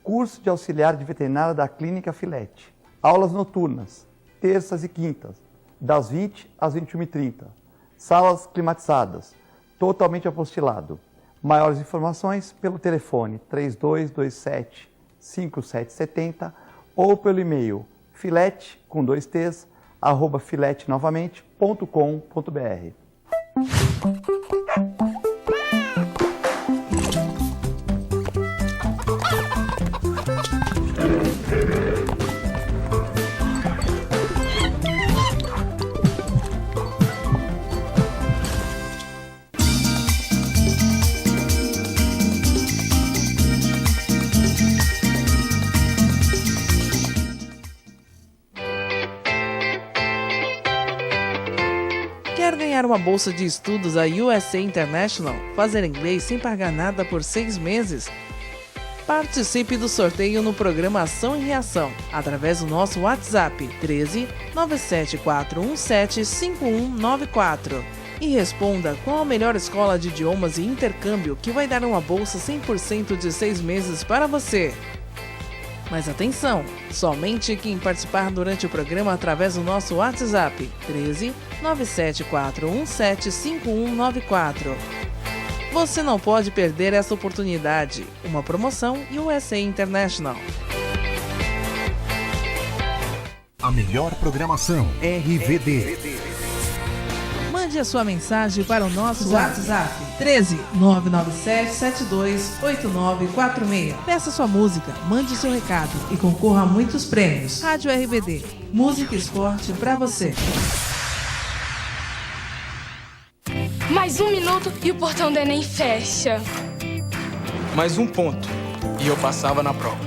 Curso de auxiliar de veterinária da Clínica Filete. Aulas noturnas, terças e quintas, das 20 às 21h30. Salas climatizadas, totalmente apostilado. Maiores informações pelo telefone 3227-5770 ou pelo e-mail filete, com 2 T's, @filetenovamente.com.br. Quer ganhar uma bolsa de estudos da USA International? Fazer inglês sem pagar nada por 6 meses? Participe do sorteio no programa Ação e Reação, através do nosso WhatsApp 13 97417 5194 e responda qual a melhor escola de idiomas e intercâmbio que vai dar uma bolsa 100% de 6 meses para você. Mas atenção, somente quem participar durante o programa através do nosso WhatsApp 13 97417 5194. Você não pode perder essa oportunidade. Uma promoção USA International. A melhor programação RVD. Mande a sua mensagem para o nosso WhatsApp 13 997 728946. Peça sua música, mande seu recado e concorra a muitos prêmios. Rádio RBD, música e esporte para você. Mais 1 minuto e o portão do Enem fecha. Mais 1 ponto e eu passava na prova.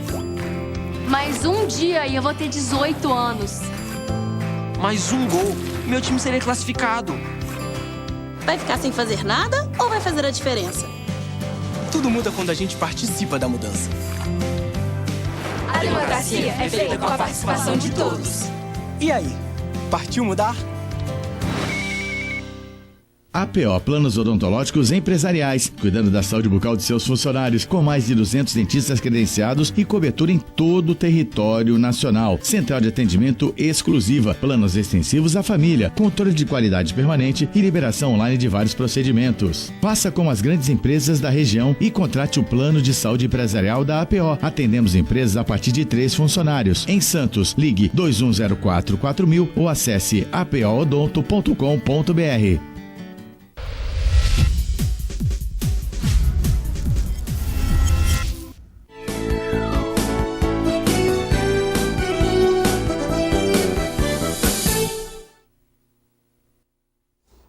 Mais 1 dia e eu vou ter 18 anos. Mais 1 gol, meu time seria classificado. Vai ficar sem fazer nada ou vai fazer a diferença? Tudo muda quando a gente participa da mudança. A democracia é feita com a participação de todos. E aí, partiu mudar? APO Planos Odontológicos Empresariais, cuidando da saúde bucal de seus funcionários, com mais de 200 dentistas credenciados e cobertura em todo o território nacional. Central de atendimento exclusiva, planos extensivos à família, controle de qualidade permanente e liberação online de vários procedimentos. Faça como as grandes empresas da região e contrate o plano de saúde empresarial da APO. Atendemos empresas a partir de 3 funcionários. Em Santos, ligue 2104-4000 ou acesse apoodonto.com.br.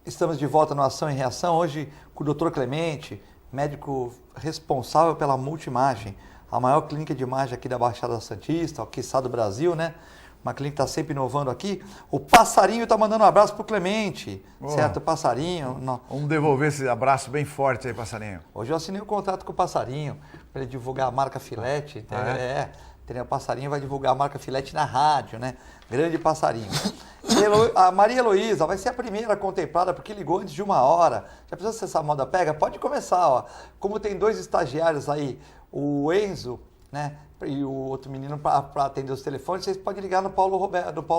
Estamos de volta no Ação e Reação, hoje com o Dr. Clemente, médico responsável pela Multimagem, a maior clínica de imagem aqui da Baixada Santista, quiçá do Brasil, né? Uma clínica que está sempre inovando aqui. O Passarinho está mandando um abraço para o Clemente, certo? O Passarinho. Vamos devolver esse abraço bem forte aí, Passarinho. Hoje eu assinei um contrato com o Passarinho para ele divulgar a marca Filete. O Passarinho vai divulgar a marca Filete na rádio, né? Grande Passarinho. A Maria Heloísa vai ser a primeira contemplada, porque ligou antes de 1 hora. Já precisa se essa moda pega? Pode começar, ó. Como tem 2 estagiários aí, o Enzo, né? E o outro menino para atender os telefones, vocês podem ligar no Paulo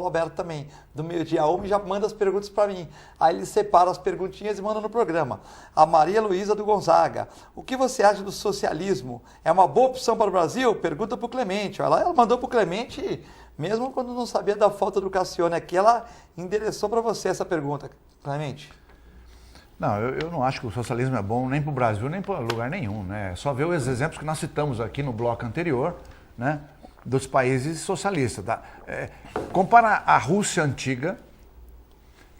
Alberto também, do meio-dia 1 e já manda as perguntas para mim. Aí ele separa as perguntinhas e manda no programa. A Maria Luísa do Gonzaga. O que você acha do socialismo? É uma boa opção para o Brasil? Pergunta para o Clemente. Ela mandou para o Clemente, mesmo quando não sabia da falta do Cassione aqui, ela endereçou para você essa pergunta, Clemente. Não, eu não acho que o socialismo é bom nem para o Brasil, nem para lugar nenhum, né? É só ver os exemplos que nós citamos aqui no bloco anterior, né, dos países socialistas. Tá? Compara a Rússia antiga,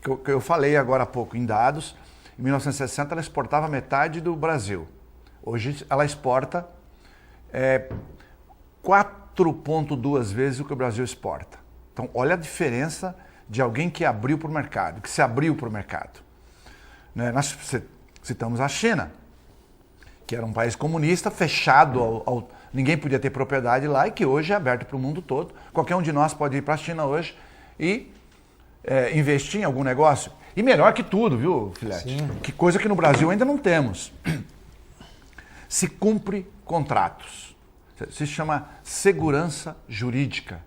que eu falei agora há pouco em dados, em 1960 ela exportava metade do Brasil. Hoje ela exporta 4,2 vezes o que o Brasil exporta. Então olha a diferença de alguém que abriu para o mercado, que se abriu para o mercado. Né? Nós citamos a China, que era um país comunista, fechado, ninguém podia ter propriedade lá e que hoje é aberto para o mundo todo. Qualquer um de nós pode ir para a China hoje e investir em algum negócio. E melhor que tudo, viu, Filete? Sim. Que coisa que no Brasil ainda não temos. Se cumpre contratos. Se chama segurança jurídica.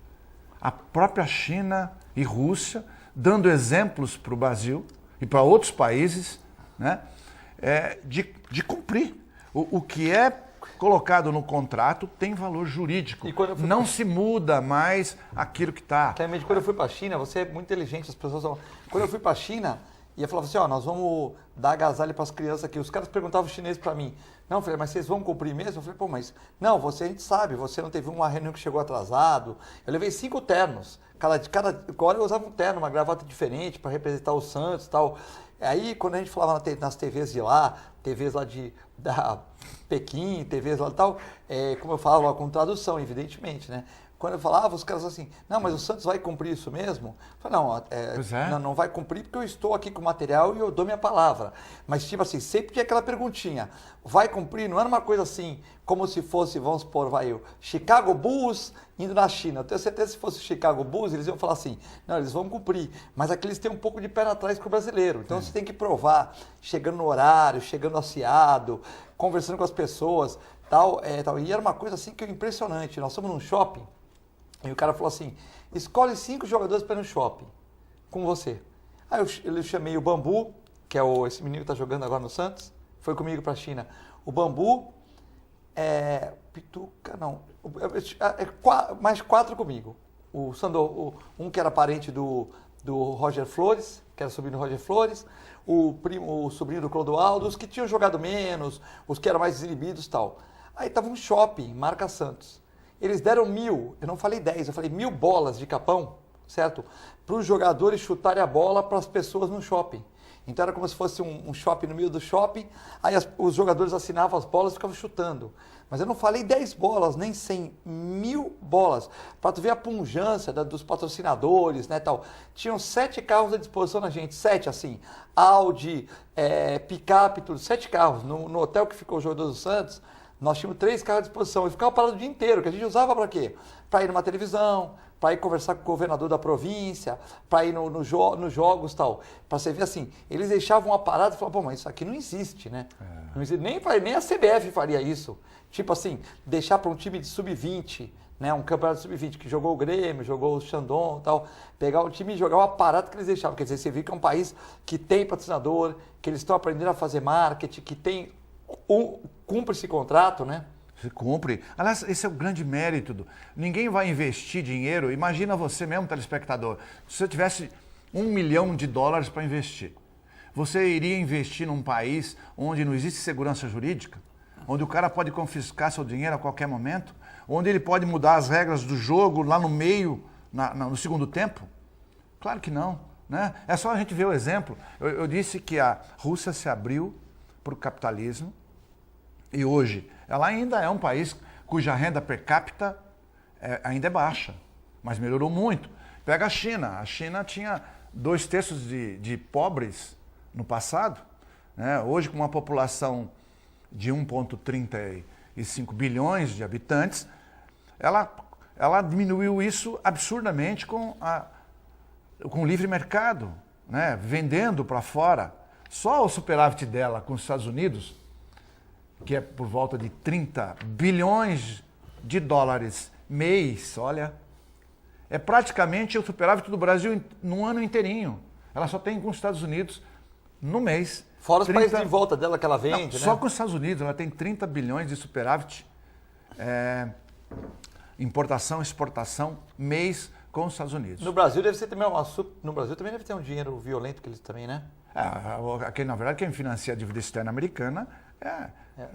A própria China e Rússia dando exemplos para o Brasil e para outros países, né, de cumprir. O que é colocado no contrato tem valor jurídico. Não se muda mais aquilo que está. Clemente, quando eu fui para a China, você é muito inteligente, as pessoas falam. Quando eu fui para a China, e eu falava assim, nós vamos dar agasalho para as crianças aqui. Os caras perguntavam chinês para mim. Não, eu falei, mas vocês vão cumprir mesmo? Eu falei, pô, mas não, a gente sabe, você não teve uma reunião que chegou atrasado. Eu levei 5 ternos. Cada hora eu usava um terno, uma gravata diferente para representar o Santos e tal. Aí, quando a gente falava nas TVs de lá, TVs lá da Pequim, TVs lá e tal, como eu falava, com tradução, evidentemente, né? Quando eu falava, os caras assim, não, mas o Santos vai cumprir isso mesmo? Eu falei, não vai cumprir porque eu estou aqui com o material e eu dou minha palavra. Mas, tipo assim, sempre tinha aquela perguntinha, vai cumprir? Não era uma coisa assim, como se fosse, vamos supor, o Chicago Bulls indo na China. Eu tenho certeza que se fosse o Chicago Bulls, eles iam falar assim, não, eles vão cumprir. Mas aqui eles têm um pouco de pé atrás com o brasileiro. Então, você tem que provar, chegando no horário, chegando aciado, conversando com as pessoas, tal. E era uma coisa assim que é impressionante. Nós fomos num shopping, e o cara falou assim, escolhe 5 jogadores para ir no shopping, com você. Aí eu chamei o Bambu, que é esse menino que está jogando agora no Santos, foi comigo para a China. O Bambu, Pituca, não, mais 4 comigo. O Sandor, um que era parente do Roger Flores, que era sobrinho do Roger Flores, o sobrinho do Clodoaldo, os que tinham jogado menos, os que eram mais desinibidos e tal. Aí estava um shopping, marca Santos. Eles deram 1.000, eu não falei 10, eu falei 1.000 bolas de capão, certo? Para os jogadores chutarem a bola para as pessoas no shopping. Então era como se fosse um shopping no meio do shopping, aí os jogadores assinavam as bolas e ficavam chutando. Mas eu não falei 10 bolas, nem 100, 1.000 bolas. Para tu ver a pujança dos patrocinadores, né, tal. Tinham 7 carros à disposição da gente, 7 assim, Audi, picape, tudo, 7 carros. No hotel que ficou o jogador do Santos, nós tínhamos 3 carros à disposição e ficava parado o dia inteiro, que a gente usava para quê? Para ir numa televisão, para ir conversar com o governador da província, para ir nos jogos e tal. Para você ver assim, eles deixavam uma parada e falavam, pô, mas isso aqui não existe, né? Não existe, nem a CBF faria isso. Tipo assim, deixar para um time de sub-20, né? Um campeonato sub-20 que jogou o Grêmio, jogou o Shandong e tal, pegar o time e jogar o aparato que eles deixavam. Quer dizer, você vê que é um país que tem patrocinador, que eles estão aprendendo a fazer marketing, que tem cumpre esse contrato, né? Se cumpre. Aliás, esse é o grande mérito. Ninguém vai investir dinheiro. Imagina você mesmo, telespectador. Se você tivesse $1 milhão para investir, você iria investir num país onde não existe segurança jurídica? Onde o cara pode confiscar seu dinheiro a qualquer momento? Onde ele pode mudar as regras do jogo lá no meio, no segundo tempo? Claro que não, né? É só a gente ver o exemplo. Eu disse que a Rússia se abriu para o capitalismo e hoje ela ainda é um país cuja renda per capita ainda é baixa, mas melhorou muito. Pega a China tinha 2/3 de pobres no passado, né? Hoje com uma população de 1,35 bilhões de habitantes, ela diminuiu isso absurdamente com o livre mercado, né? Vendendo para fora. Só o superávit dela com os Estados Unidos, que é por volta de 30 bilhões de dólares mês, olha, é praticamente o superávit do Brasil num ano inteirinho. Ela só tem com os Estados Unidos no mês. Fora os países em volta dela que ela vende, né? Só com os Estados Unidos ela tem 30 bilhões de superávit, importação, exportação, mês com os Estados Unidos. No Brasil deve ser também no Brasil também deve ter um dinheiro violento que eles também, né? Aqui, na verdade, quem financia a dívida externa americana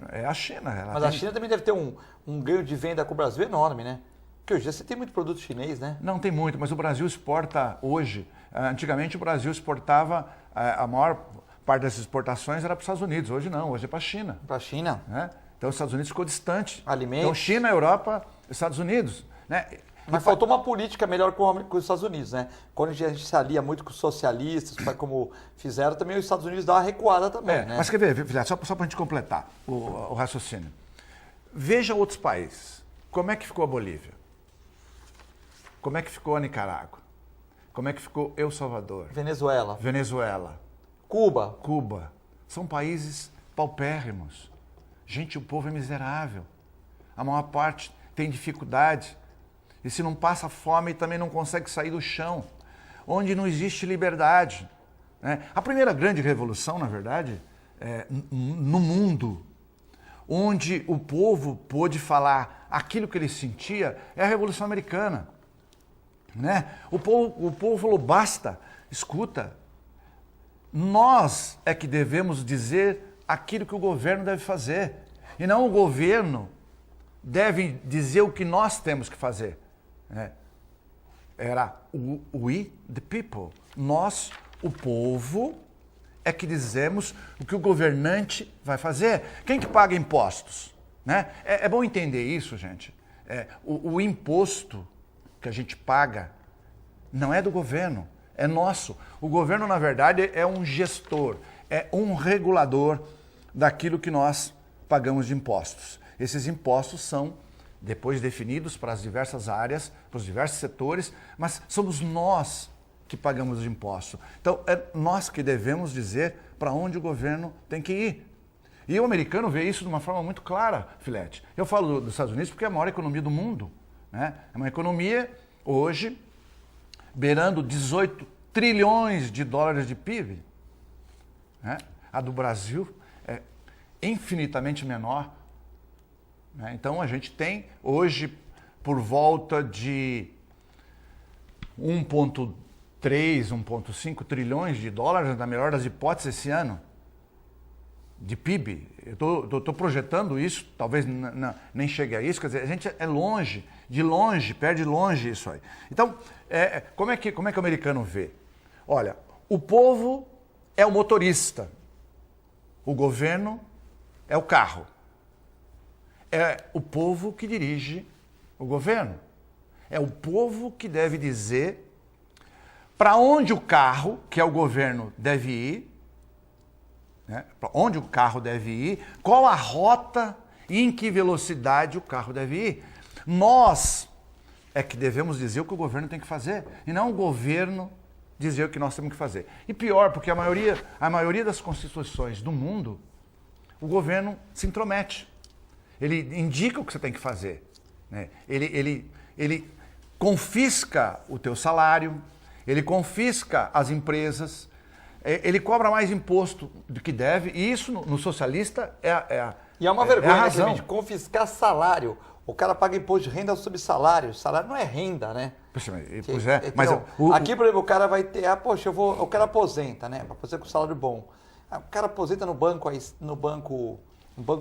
é a China. Mas a China também deve ter um ganho de venda com o Brasil enorme, né? Porque hoje você tem muito produto chinês, né? Não tem muito, mas o Brasil exporta hoje. Antigamente o Brasil exportava, a maior parte das exportações era para os Estados Unidos. Hoje não, hoje é para a China. Para a China. Né? Então os Estados Unidos ficou distante. Alimentos. Então China, Europa, Estados Unidos. Né? Mas faltou uma política melhor com os Estados Unidos, né? Quando a gente se alia muito com os socialistas, como fizeram, também os Estados Unidos dão uma recuada também, né? Mas quer ver, filha, só para a gente completar o raciocínio. Veja outros países. Como é que ficou a Bolívia? Como é que ficou a Nicarágua? Como é que ficou El Salvador? Venezuela. Cuba. São países paupérrimos. Gente, o povo é miserável. A maior parte tem dificuldade. E se não passa fome, também não consegue sair do chão. Onde não existe liberdade. Né? A primeira grande revolução, na verdade, no mundo, onde o povo pôde falar aquilo que ele sentia, é a Revolução Americana. Né? O povo falou, basta, escuta. Nós é que devemos dizer aquilo que o governo deve fazer. E não o governo deve dizer o que nós temos que fazer. Era we, the people. Nós, o povo, é que dizemos o que o governante vai fazer. Quem que paga impostos? Né? É bom entender isso, gente. O imposto que a gente paga não é do governo, é nosso. O governo, na verdade, é um gestor, é um regulador daquilo que nós pagamos de impostos. Esses impostos são depois definidos para as diversas áreas, para os diversos setores, mas somos nós que pagamos os impostos. Então, é nós que devemos dizer para onde o governo tem que ir. E o americano vê isso de uma forma muito clara, Filete. Eu falo dos Estados Unidos porque é a maior economia do mundo. Né? É uma economia, hoje, beirando 18 trilhões de dólares de PIB. Né? A do Brasil é infinitamente menor. Né? Então, a gente tem, hoje, por volta de 1,3, 1,5 trilhões de dólares, na melhor das hipóteses, esse ano, de PIB. Eu estou projetando isso, talvez nem chegue a isso, quer dizer, a gente é longe, de longe, perde longe isso aí. Então, como é que o americano vê? Olha, o povo é o motorista, o governo é o carro. É o povo que dirige o governo. É o povo que deve dizer para onde o carro, que é o governo, deve ir, né? Para onde o carro deve ir, qual a rota e em que velocidade o carro deve ir. Nós é que devemos dizer o que o governo tem que fazer, e não o governo dizer o que nós temos que fazer. E pior, porque a maioria das constituições do mundo, o governo se intromete. Ele indica o que você tem que fazer, né? Ele confisca o teu salário, ele confisca as empresas, ele cobra mais imposto do que deve, e isso no socialista E é uma vergonha, a né, razão. Clemente? Confiscar salário. O cara paga imposto de renda sobre salário. Salário não é renda, né? Pois é, mas... Aqui, por exemplo, o cara vai ter... o cara aposenta, né? Aposenta com salário bom. O cara aposenta no banco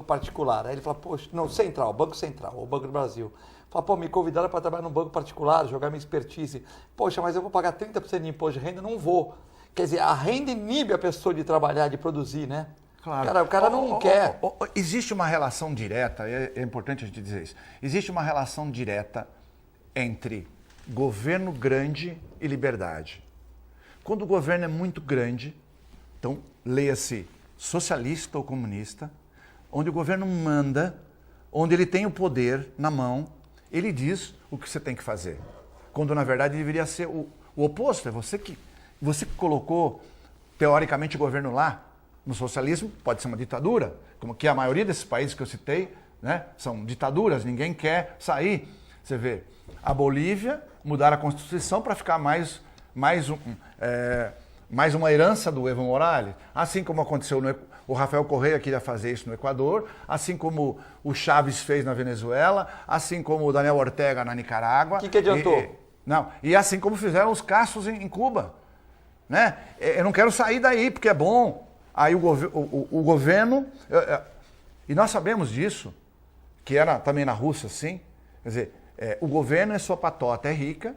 particular. Aí ele fala, poxa, no Central, Banco Central, o Banco do Brasil. Fala, pô, me convidaram para trabalhar num banco particular, jogar minha expertise. Poxa, mas eu vou pagar 30% de imposto de renda? Não vou. Quer dizer, a renda inibe a pessoa de trabalhar, de produzir, né? Claro. O cara não quer. Existe uma relação direta, é importante a gente dizer isso, existe uma relação direta entre governo grande e liberdade. Quando o governo é muito grande, então leia-se socialista ou comunista, onde o governo manda, onde ele tem o poder na mão, ele diz o que você tem que fazer. Quando na verdade deveria ser o oposto, é você que colocou teoricamente o governo lá. No socialismo pode ser uma ditadura, como que a maioria desses países que eu citei, né, são ditaduras, ninguém quer sair. Você vê, a Bolívia mudaram a Constituição para ficar mais uma herança do Evo Morales, assim como aconteceu o Rafael Correa queria fazer isso no Equador, assim como o Chávez fez na Venezuela, assim como o Daniel Ortega na Nicarágua. O que adiantou? E assim como fizeram os Castros em Cuba. Né? Eu não quero sair daí porque é bom. Aí o governo, e nós sabemos disso, que era também na Rússia assim, quer dizer, o governo é sua patota, é rica,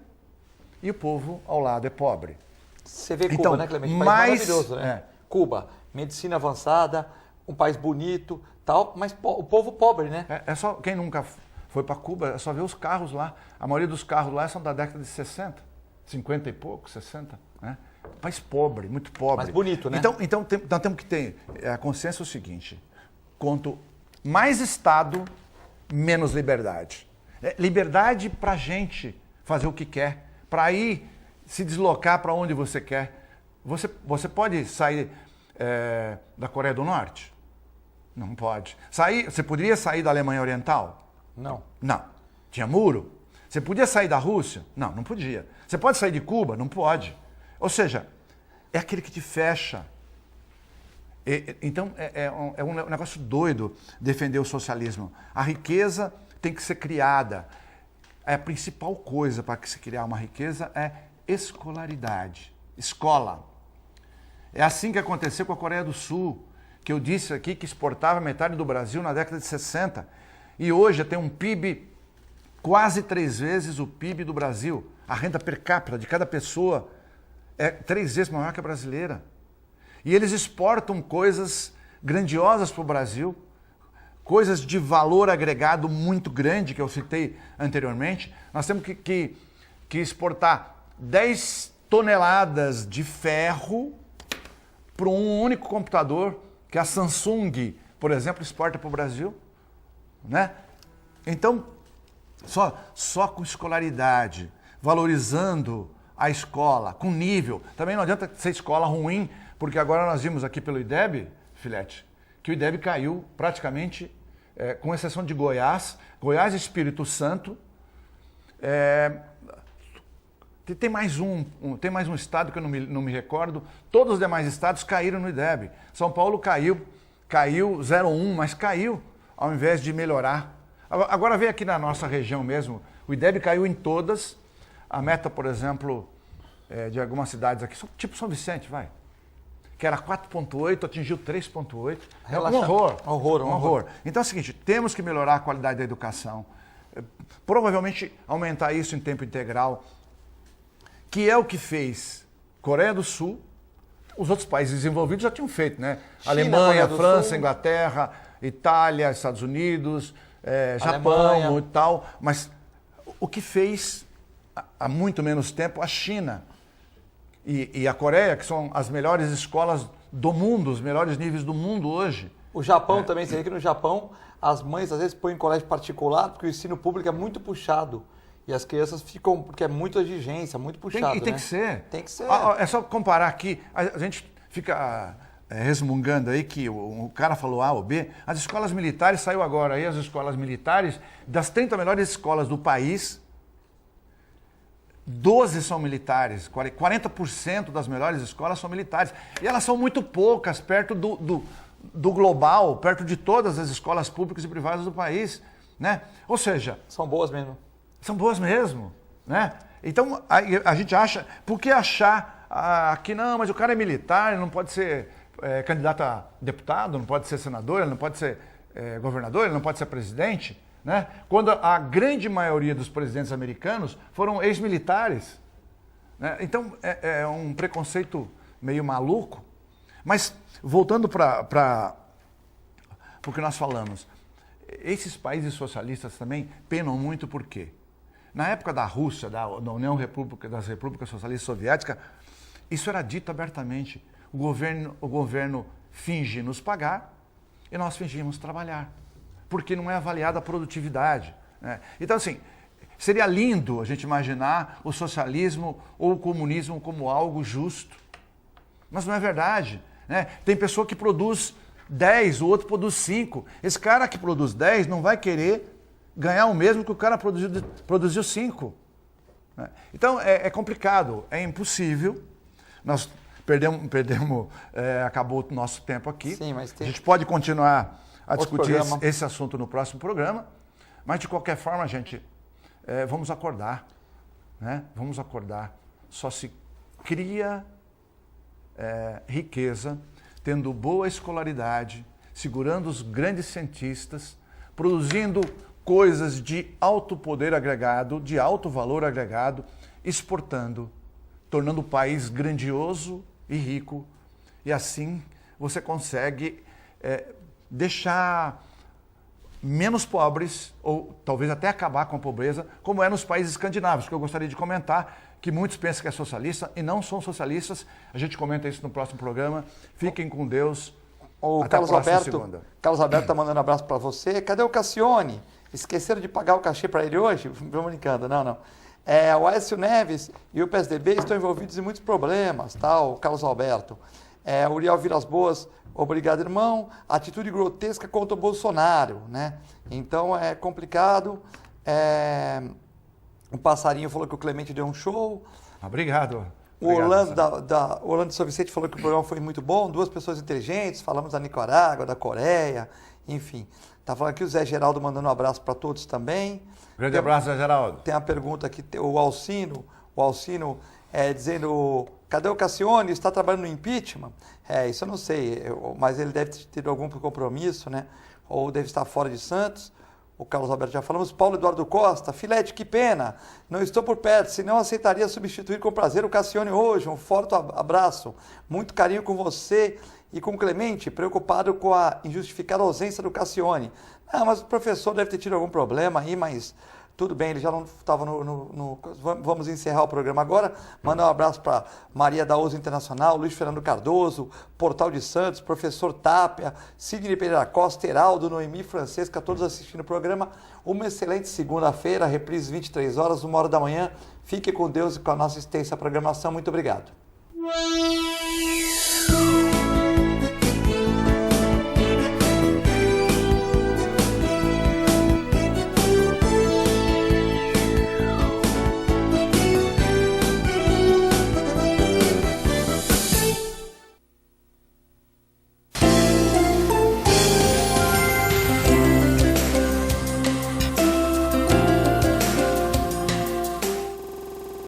e o povo ao lado é pobre. Você vê Cuba, então, né, Clemente? Um país maravilhoso, né? Cuba, medicina avançada, um país bonito, tal, mas o povo pobre, né? É só, quem nunca foi para Cuba, é só ver os carros lá. A maioria dos carros lá são da década de 60, 50 e pouco, 60, né? País pobre, muito pobre. Mas bonito, né? Então nós temos que ter a consciência o seguinte, quanto mais Estado, menos liberdade. Liberdade para a gente fazer o que quer, para ir se deslocar para onde você quer. Você pode sair da Coreia do Norte? Não pode. Você poderia sair da Alemanha Oriental? Não. Não. Tinha muro. Você podia sair da Rússia? Não podia. Você pode sair de Cuba? Não pode. Ou seja, é aquele que te fecha. Então, é um negócio doido defender o socialismo. A riqueza tem que ser criada. A principal coisa para que se criar uma riqueza é escolaridade, escola. É assim que aconteceu com a Coreia do Sul, que eu disse aqui que exportava metade do Brasil na década de 60. E hoje tem um PIB quase 3 vezes o PIB do Brasil. A renda per capita de cada pessoa é 3 vezes maior que a brasileira. E eles exportam coisas grandiosas para o Brasil, coisas de valor agregado muito grande, que eu citei anteriormente. Nós temos que exportar 10 toneladas de ferro para um único computador que a Samsung, por exemplo, exporta para o Brasil. Né? Então, só com escolaridade, valorizando a escola, com nível. Também não adianta ser escola ruim, porque agora nós vimos aqui pelo IDEB, Filete, que o IDEB caiu praticamente, com exceção de Goiás e Espírito Santo. Tem mais um estado que eu não me recordo. Todos os demais estados caíram no IDEB. São Paulo caiu 0,1, mas caiu, ao invés de melhorar. Agora vem aqui na nossa região mesmo, o IDEB caiu em todas. A meta, por exemplo, de algumas cidades aqui, tipo São Vicente, que era 4,8, atingiu 3,8. É um horror. Então é o seguinte, temos que melhorar a qualidade da educação. Provavelmente aumentar isso em tempo integral, que é o que fez Coreia do Sul. Os outros países desenvolvidos já tinham feito, né? China, Alemanha, França, Inglaterra, Itália, Estados Unidos, Japão e tal. Mas o que fez há muito menos tempo a China e a Coreia, que são as melhores escolas do mundo, os melhores níveis do mundo hoje. O Japão também, você vê que no Japão as mães às vezes põem em colégio particular porque o ensino público é muito puxado. E as crianças ficam, porque é muita exigência, muito puxado. Tem que ser. Tem que ser. É só comparar aqui, a gente fica resmungando aí que o cara falou A ou B. As escolas militares, saiu agora aí as escolas militares, das 30 melhores escolas do país, 12 são militares, 40% das melhores escolas são militares. E elas são muito poucas perto do global, perto de todas as escolas públicas e privadas do país, né? Ou seja... São boas mesmo. São boas mesmo, né? Então, a gente acha... Por que achar que não, mas o cara é militar, ele não pode ser candidato a deputado, não pode ser senador, ele não pode ser governador, ele não pode ser presidente, né? Quando a grande maioria dos presidentes americanos foram ex-militares, né? Então, é um preconceito meio maluco. Mas, voltando para o que nós falamos, esses países socialistas também penam muito por quê? Na época da Rússia, da União das Repúblicas Socialistas Soviéticas, isso era dito abertamente. O governo finge nos pagar e nós fingimos trabalhar, porque não é avaliada a produtividade, né? Então, assim, seria lindo a gente imaginar o socialismo ou o comunismo como algo justo, mas não é verdade, né? Tem pessoa que produz 10, o outro produz 5. Esse cara que produz 10 não vai querer ganhar o mesmo que o cara produziu 5. Né? Então, é complicado, é impossível. Nós perdemos acabou o nosso tempo aqui. Sim, mas a gente pode continuar a discutir esse assunto no próximo programa, mas, de qualquer forma, gente, vamos acordar. Né? Vamos acordar. Só se cria riqueza tendo boa escolaridade, segurando os grandes cientistas, produzindo coisas de alto poder agregado, de alto valor agregado, exportando, tornando o país grandioso e rico. E assim você consegue deixar menos pobres, ou talvez até acabar com a pobreza, como é nos países escandinavos, que eu gostaria de comentar, que muitos pensam que é socialista e não são socialistas. A gente comenta isso no próximo programa. Fiquem com Deus. O Carlos Alberto está mandando um abraço para você. Cadê o Cassione? Esqueceram de pagar o cachê para ele hoje? Estou brincando, não. O Aécio Neves e o PSDB estão envolvidos em muitos problemas, tá? O Carlos Alberto. O Uriel Vilas Boas, obrigado, irmão. Atitude grotesca contra o Bolsonaro, né? Então é complicado. O Passarinho falou que o Clemente deu um show. Obrigado. O Orlando São Vicente falou que o programa foi muito bom. 2 pessoas inteligentes. Falamos da Nicarágua, da Coreia, enfim. Tá falando aqui o Zé Geraldo mandando um abraço para todos também. Grande abraço, Zé Geraldo. Tem uma pergunta aqui, o Alcino dizendo, cadê o Cassione? Está trabalhando no impeachment? Isso eu não sei, mas ele deve ter tido algum compromisso, né? Ou deve estar fora de Santos. O Carlos Alberto já falamos. Paulo Eduardo Costa, Filete, que pena. Não estou por perto, senão aceitaria substituir com prazer o Cassione hoje. Um forte abraço. Muito carinho com você e com o Clemente, preocupado com a injustificada ausência do Cassione. Mas o professor deve ter tido algum problema aí, mas tudo bem, ele já não estava no... Vamos encerrar o programa agora. Mandar um abraço para Maria da Uso Internacional, Luiz Fernando Cardoso, Portal de Santos, Professor Tápia, Sidney Pereira Costa, Heraldo, Noemi, Francesca, todos assistindo o programa. Uma excelente segunda-feira, reprise 23 horas, 1h da manhã. Fique com Deus e com a nossa extensa programação. Muito obrigado.